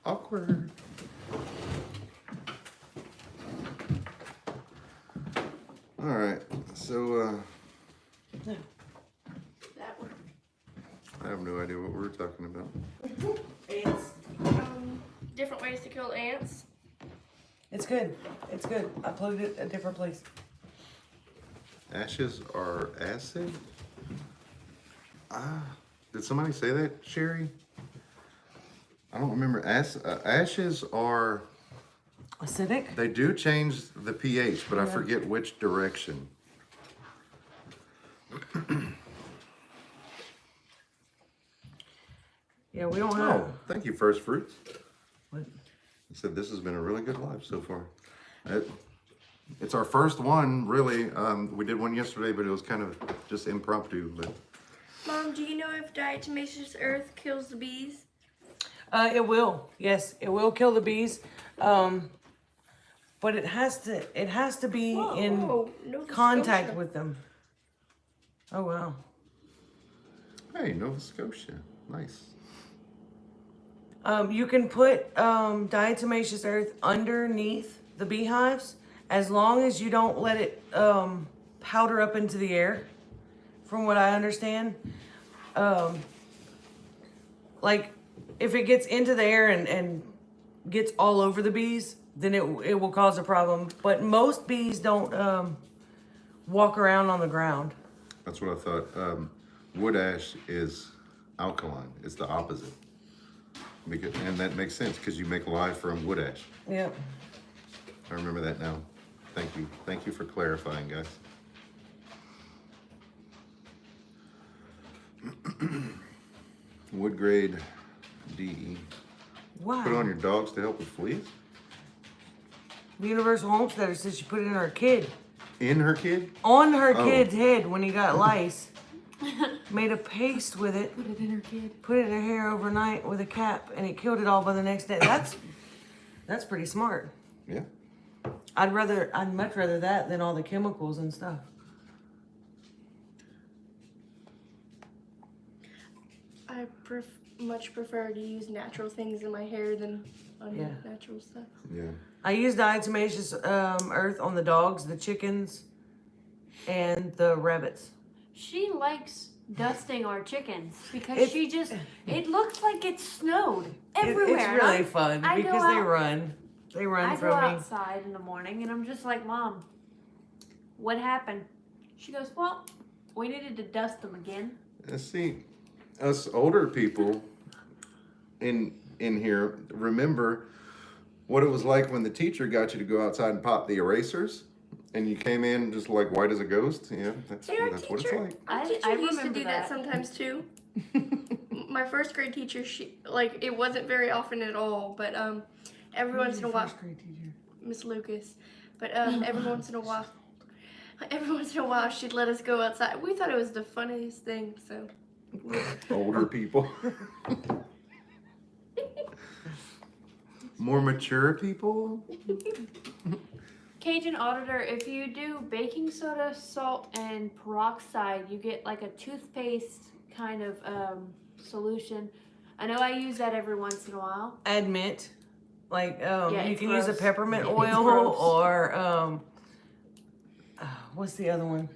Awkward. All right. So, That one. I have no idea what we're talking about. Ants. Different ways to kill ants. It's good. It's good. I plugged it a different place. Ashes are acid? Did somebody say that, Sherry? I don't remember. Ashes are, Acidic? they do change the pH, but I forget which direction. Yeah, we don't have. Oh, thank you, First Fruits. What? I said this has been a really good live so far. It's our first one, really. We did one yesterday, but it was kind of just impromptu. But Mom, do you know if diatomaceous earth kills the bees? It will. Yes, it will kill the bees. But it has to be in Nova contact Scotia. with them. Oh wow. hey, Nova Scotia, nice. You can put diatomaceous earth underneath the beehives as long as you don't let it powder up into the air, from what I understand. Like if it gets into the air and gets all over the bees, then it will cause a problem. But most bees don't walk around on the ground. That's what I thought. Wood ash is alkaline. It's the opposite. And that makes sense because you make lye from wood ash. Yep. I remember that now. Thank you. Thank you for clarifying, guys. Wood grade DE. Wow. Put it on your dogs to help with fleas? The Universal Homesteader says she put it in her kid. In her kid? On her Oh. kid's head when he got lice. Made a paste with it. Put it in her kid. Put it in her hair overnight with a cap, and it killed it all by the next day. That's pretty smart. Yeah. I'd much rather that than all the chemicals and stuff. I much prefer to use natural things in my hair than Yeah. unnatural stuff. Yeah. I used diatomaceous earth on the dogs, the chickens, and the rabbits. She likes dusting our chickens because It's- it looks like it's snowed everywhere. It's And really fun I go because they out- run. They run I go from me. outside in the morning and I'm just like, Mom, what happened? She goes, well, we needed to dust them again. See, us older people in here remember what it was like when the teacher got you to go outside and pop the erasers, and you came in just like white as a ghost. Yeah, that's Hey, our what it's teacher, like. our I teacher used to remember do that that. sometimes too. My first grade teacher, she it wasn't very often at all, but every once in a while, Miss Lucas, but every once in a while, she'd let us go outside. We thought it was the funniest thing. So Older people. More mature people. Cajun Auditor, if you do baking soda, salt, and peroxide, you get like a toothpaste kind of solution. I know I use that every once in a while. Add mint. Like you it's can use a gross. peppermint It's oil gross. or what's the other one?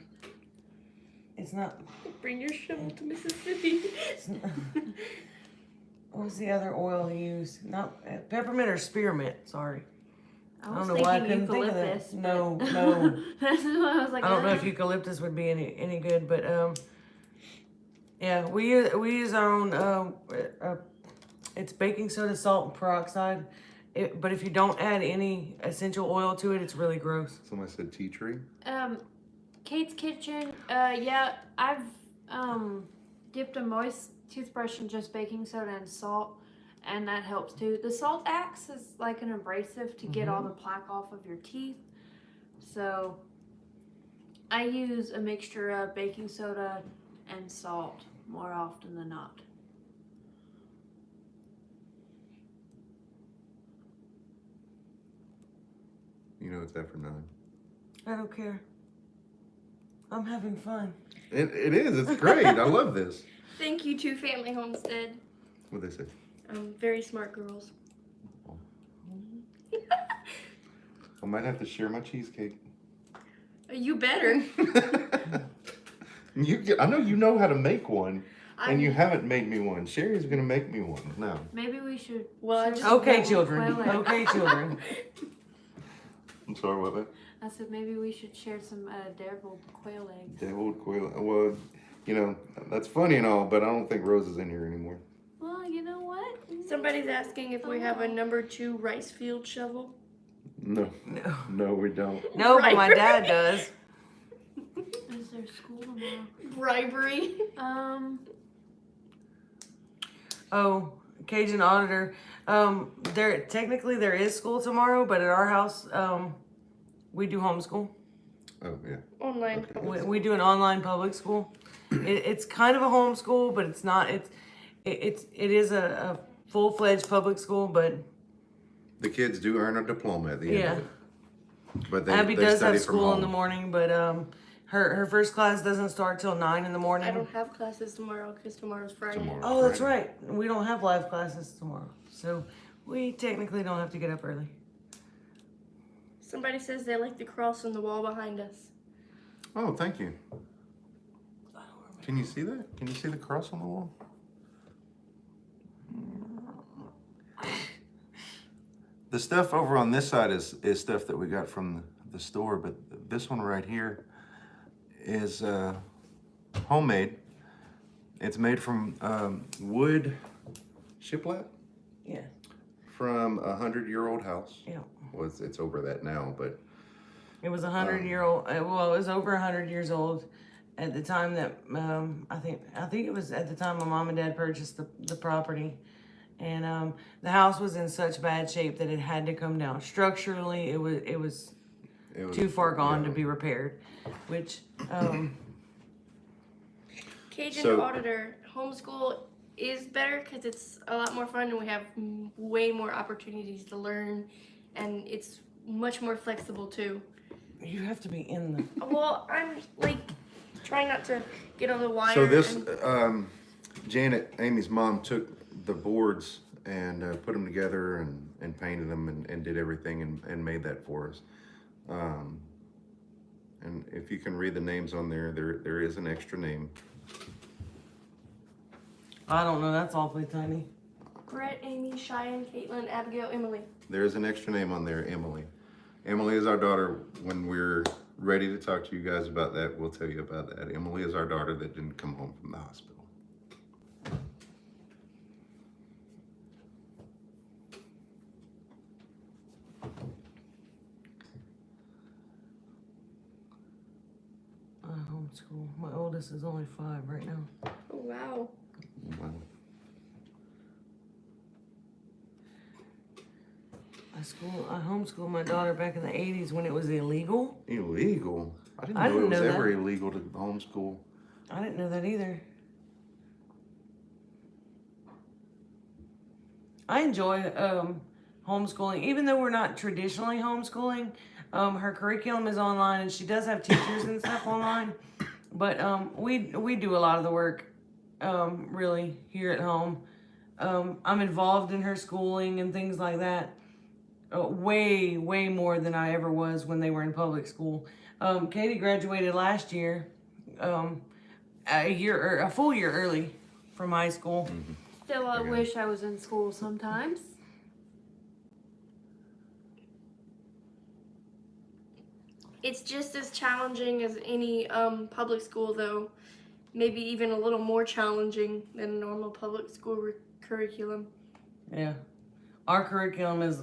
It's not. bring your shovel to Mississippi. What's the other oil you use? Not peppermint or spearmint. Sorry. I I was don't know why I thinking couldn't think of that. eucalyptus. but- No, no. That's why I was like, I don't know if eucalyptus would be any good, but yeah, we use our own. It's baking soda, salt, and peroxide. But if you don't add any essential oil to it, it's really gross. Somebody said tea tree. Kate's Kitchen. Yeah, I've dipped a moist toothbrush in just baking soda and salt, and that helps too. The salt acts as like an abrasive to get all the plaque off of your teeth. So I use a mixture of baking soda and salt more often than not. You know it's after 9. I don't care. I'm having fun. It is. It's great. I love this. Thank you to Family Homestead. What'd they say? Very smart girls. I might have to share my cheesecake. You better. I know you know how to make one, and I'm- you haven't made me one. Sherry's gonna make me one now. Maybe we should. Well, I share just- some Okay, deviled children. quail eggs. Okay, children. I'm sorry, what that? I said maybe we should share some deviled quail eggs. Deviled quail. Well, you know that's funny and all, but I don't think Rose is in here anymore. Well, you know what? Somebody's asking if we have a number 2 rice field shovel. No, no, we don't. No, but my Right. dad does. Is there school tomorrow? Bribery. Oh, Cajun Auditor. There is school tomorrow, but at our house, we do homeschool. Oh yeah. Online. Okay. We do an online public school. It's kind of a homeschool, but it's not. It is a full-fledged public school, but The kids do earn a diploma at the end yeah. of it. But Abby they does study have from school in the home. morning, but her first class doesn't start till 9 in the morning. I don't have classes tomorrow because tomorrow's Friday. Tomorrow. Oh, that's Friday. right. We don't have live classes tomorrow, so we technically don't have to get up early. Somebody says they like the cross on the wall behind us. Oh, thank you. Can you see that? Can you see the cross on the wall? The stuff over on this side is stuff that we got from the store, but this one right here is homemade. It's made from wood shiplap Yeah. from a 100-year-old house. Yeah. Well, it's over that now, but It was 100-year-old. Well, it was over 100 years old at the time that I think it was at the time my mom and dad purchased the property, and the house was in such bad shape that it had to come down. Structurally, it was too far gone to be repaired, which Cajun So- Auditor, homeschool is better because it's a lot more fun and we have way more opportunities to learn, and it's much more flexible too. you have to be in the. Well, I'm like trying not to get on the wire. so this and- Janet, Amy's mom, took the boards and put them together and painted them and did everything and made that for us. And if you can read the names on there is an extra name. I don't know. That's awfully tiny. Brett, Amy, Cheyenne, Caitlin, Abigail, Emily. There is an extra name on there, Emily. Emily is our daughter. When we're ready to talk to you guys about that, we'll tell you about that. Emily is our daughter that didn't come home from the hospital. I homeschool. My oldest is only 5 right now. Oh wow. Wow. I homeschooled my daughter back in the 80s when it was illegal. Illegal? I didn't I know didn't it was know ever that. illegal to homeschool. I didn't know that either. I enjoy homeschooling, even though we're not traditionally homeschooling. Her curriculum is online, and she does have teachers and stuff online. But we do a lot of the work, really, here at home. I'm involved in her schooling and things like that. Way more than I ever was when they were in public school. Katie graduated last year, a full year early from high school. Still, I Okay. wish I was in school sometimes. It's just as challenging as any public school, though. Maybe even a little more challenging than a normal public school curriculum. Yeah, our curriculum is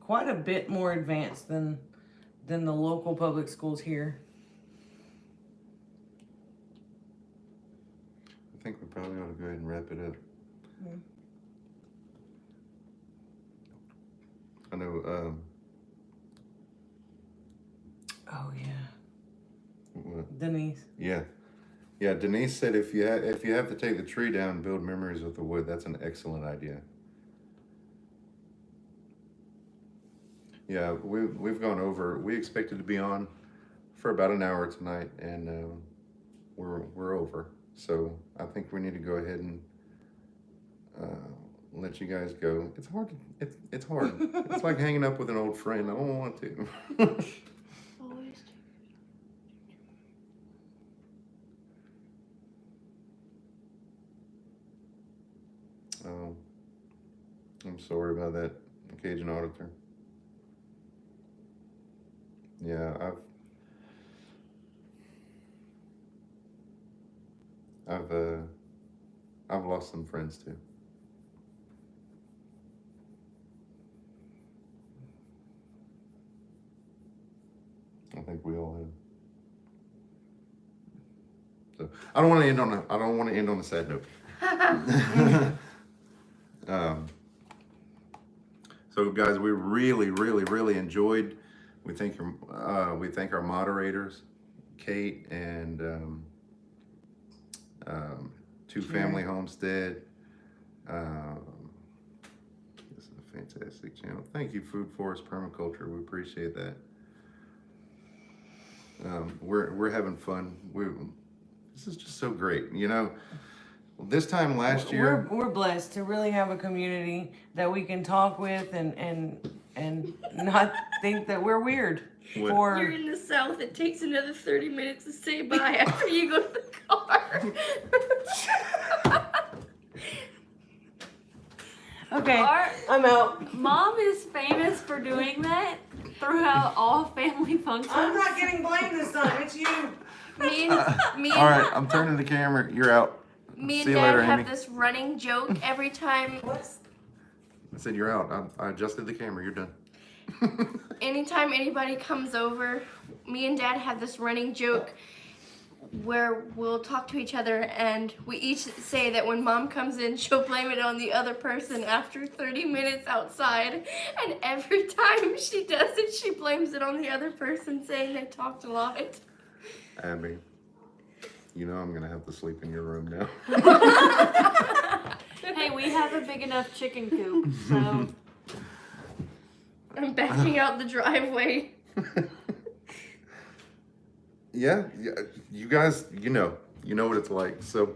quite a bit more advanced than the local public schools here. I think we probably ought to go ahead and wrap it up. Yeah. I know, Oh yeah, what- Denise. yeah. Yeah, Denise said if you have to take the tree down and build memories with the wood, that's an excellent idea. Yeah, we've gone over. We expected to be on for about an hour tonight, and we're over. So I think we need to go ahead and let you guys go. It's hard. It's hard. It's like hanging up with an old friend. I don't want to. Always. I'm sorry about that, Cajun Auditor. Yeah, I've lost some friends too. I think we all have. So I don't want to end on a sad note. So guys, we really enjoyed. We thank our moderators, Kate and Two Family Homestead. This is a fantastic channel. Thank you, Food Forest Permaculture. We appreciate that. We're having fun. This is just so great. You know, this time last year, We're blessed to really have a community that we can talk with and not think that we're weird. What? For You're in the South. It takes another 30 minutes to say bye after you go to the car. okay, Our I'm out. mom is famous for doing that throughout all family functions. I'm not getting blamed this time. It's you. Me All right, I'm turning the camera. You're out. me See and you later, Dad have Amy. this running joke every time. I said you're out. I adjusted the camera. You're done. Anytime anybody comes over, me and Dad have this running joke where we'll talk to each other and we each say that when Mom comes in, she'll blame it on the other person after 30 minutes outside. And every time she does it, she blames it on the other person, saying they talked a lot. Abby, you know I'm gonna have to sleep in your room now. Hey, we have a big enough chicken coop, so I'm backing out the driveway. Yeah, you guys, you know what it's like. So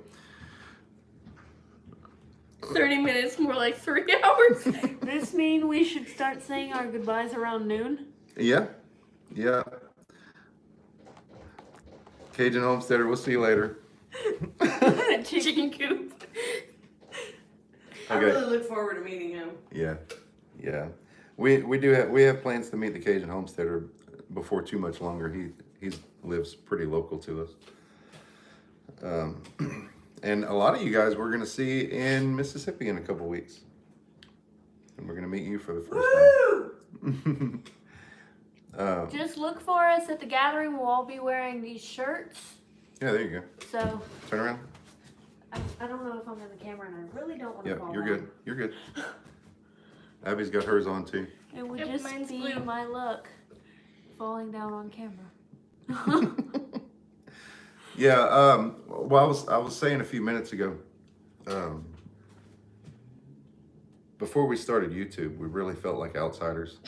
30 minutes, more like 3 hours. this mean we should start saying our goodbyes around noon? yeah. Cajun Homesteader, we'll see you later. Chicken coop. I Okay. really look forward to meeting him. Yeah. We have plans to meet the Cajun Homesteader before too much longer. He lives pretty local to us. And a lot of you guys we're gonna see in Mississippi in a couple weeks. And we're gonna meet you for the first time. Just look for us at the gathering. We'll all be wearing these shirts. Yeah, there you go. So Turn around. I don't know if I'm in the camera, and I really don't want to Yeah, fall you're down. good. You're good. Abby's got hers on too. It would Yep, just mine's be blue. my luck falling down on camera. Yeah, well, I was saying a few minutes ago, before we started YouTube, we really felt like outsiders.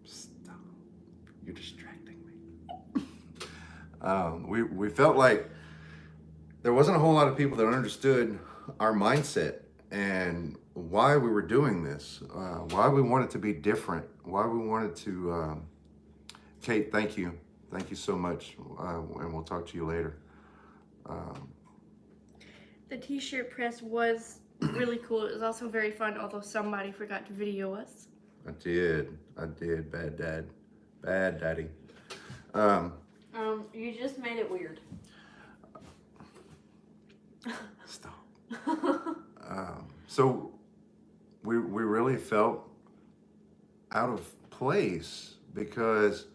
Stop. You're distracting me. We felt like there wasn't a whole lot of people that understood our mindset and why we were doing this, why we wanted to be different, why we wanted to, Kate, thank you. Thank you so much, and we'll talk to you later. The t-shirt press was really cool. It was also very fun, although somebody forgot to video us. I did, bad daddy. You just made it weird. Stop. So we really felt out of place because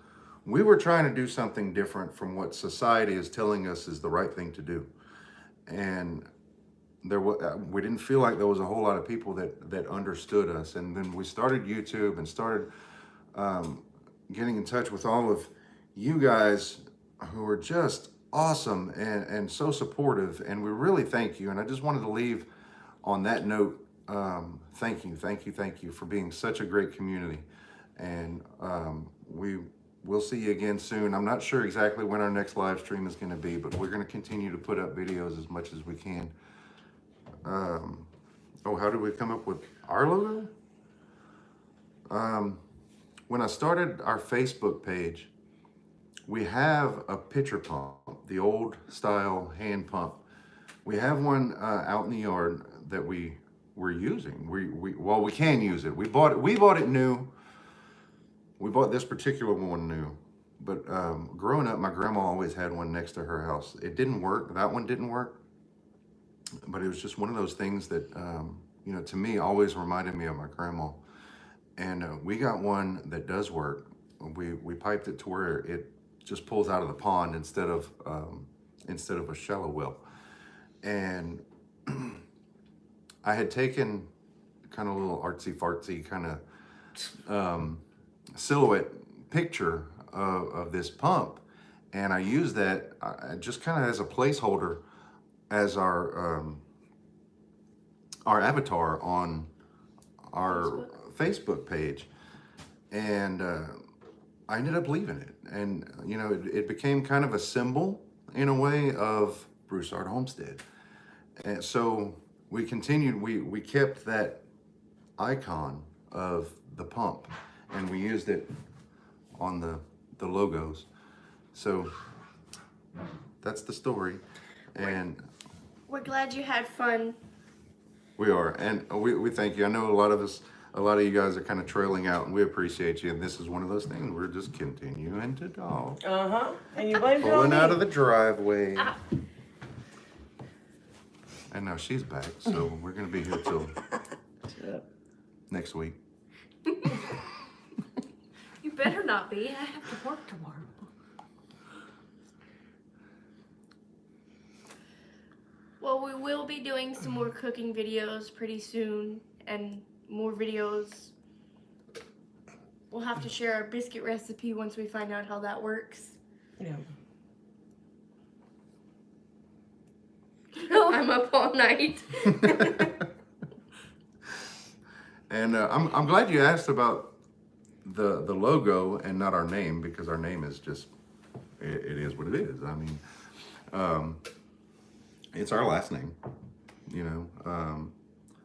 we were trying to do something different from what society is telling us is the right thing to do. And we didn't feel like there was a whole lot of people that understood us. And then we started YouTube and started getting in touch with all of you guys who are just awesome and so supportive. And we really thank you. And I just wanted to leave on that note. Thank you for being such a great community. And we'll see you again soon. I'm not sure exactly when our next live stream is going to be, but we're going to continue to put up videos as much as we can. How did we come up with our logo? When I started our Facebook page, we have a pitcher pump, the old style hand pump. We have one out in the yard that we're using. We can use it. We bought it new. We bought this particular one new, but growing up, my grandma always had one next to her house. It didn't work. That one didn't work, but it was just one of those things that, to me, always reminded me of my grandma. And we got one that does work. We piped it to where it just pulls out of the pond instead of a shallow well. And I had taken kind of a little artsy-fartsy kind of silhouette picture of this pump, and I used that just kind of as a placeholder as our avatar on our Facebook page, and I ended up leaving it, and it became kind of a symbol in a way of Broussard Homestead. And so we continued, we kept that icon of the pump, and we used it on the logos. So that's the story. And We're glad you had fun. we are, and we thank you. I know a lot of us a lot of you guys are kind of trailing out, and we appreciate you. And this is one of those things we're just continuing to dog. And you blamed it on Pulling me. out of the driveway. And now she's back, so we're gonna be here till next week. You better not be. I have to work tomorrow. Well, we will be doing some more cooking videos pretty soon, and more videos. We'll have to share our biscuit recipe once we find out how that works. Yeah. I'm up all night. And I'm glad you asked about the logo and not our name, because our name is just it is what it is. I mean, it's our last name, you know.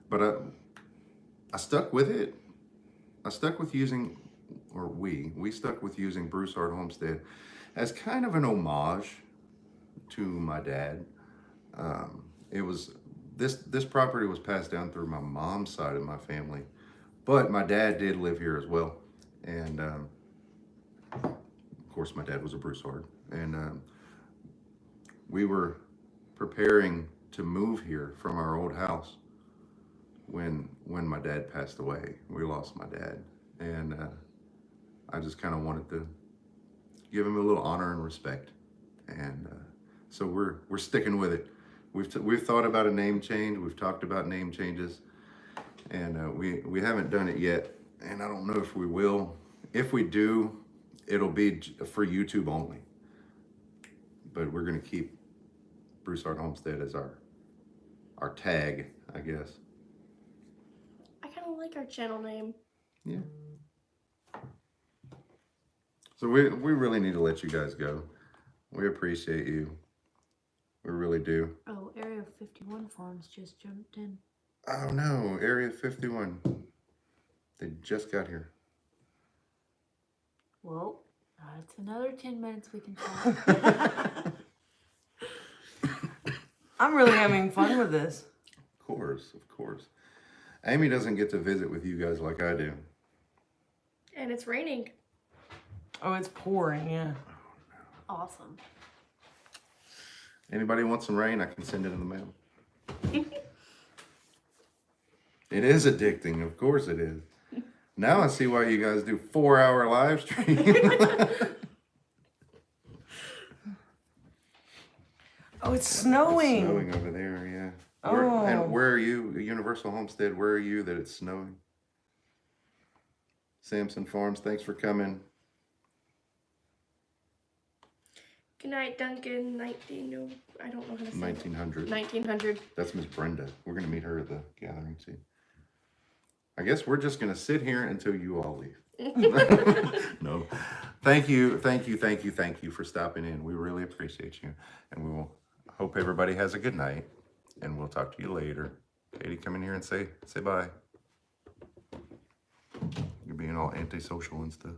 But I stuck with it. I stuck with using, or we stuck with using Broussard Homestead as kind of an homage to my dad. It was this property was passed down through my mom's side of my family, but my dad did live here as well, and of course my dad was a Broussard, and we were preparing to move here from our old house when my dad passed away. We lost my dad, and I just kind of wanted to give him a little honor and respect, and so we're sticking with it. We've thought about a name change. We've talked about name changes, and we haven't done it yet. And I don't know if we will. If we do, it'll be for YouTube only. But we're gonna keep Broussard Homestead as our tag, I guess. I kind of like our channel name. Yeah. So we really need to let you guys go. We appreciate you. We really do. Oh, Area 51 farms just jumped in. Oh no, Area 51. They just got here. Well, it's another 10 minutes we can talk. I'm really having fun with this. Of course. Amy doesn't get to visit with you guys like I do. And it's raining. Oh, it's pouring, yeah. Awesome. Anybody want some rain? I can send it in the mail. It is addicting, of course it is. Now I see why you guys do 4-hour live stream. Oh, it's snowing. It's snowing over there, yeah. Oh. And where are you? Universal Homestead, where are you that it's snowing? Samson Farms, thanks for coming. Good night, Duncan. 19. No, I don't know how to say 1900. 1900. That's Miss Brenda. We're going to meet her at the gathering, see. I guess we're just going to sit here until you all leave. No. Thank you for stopping in. We really appreciate you. And we will hope everybody has a good night. And we'll talk to you later. Katie, come in here and say bye. You're being all antisocial and stuff.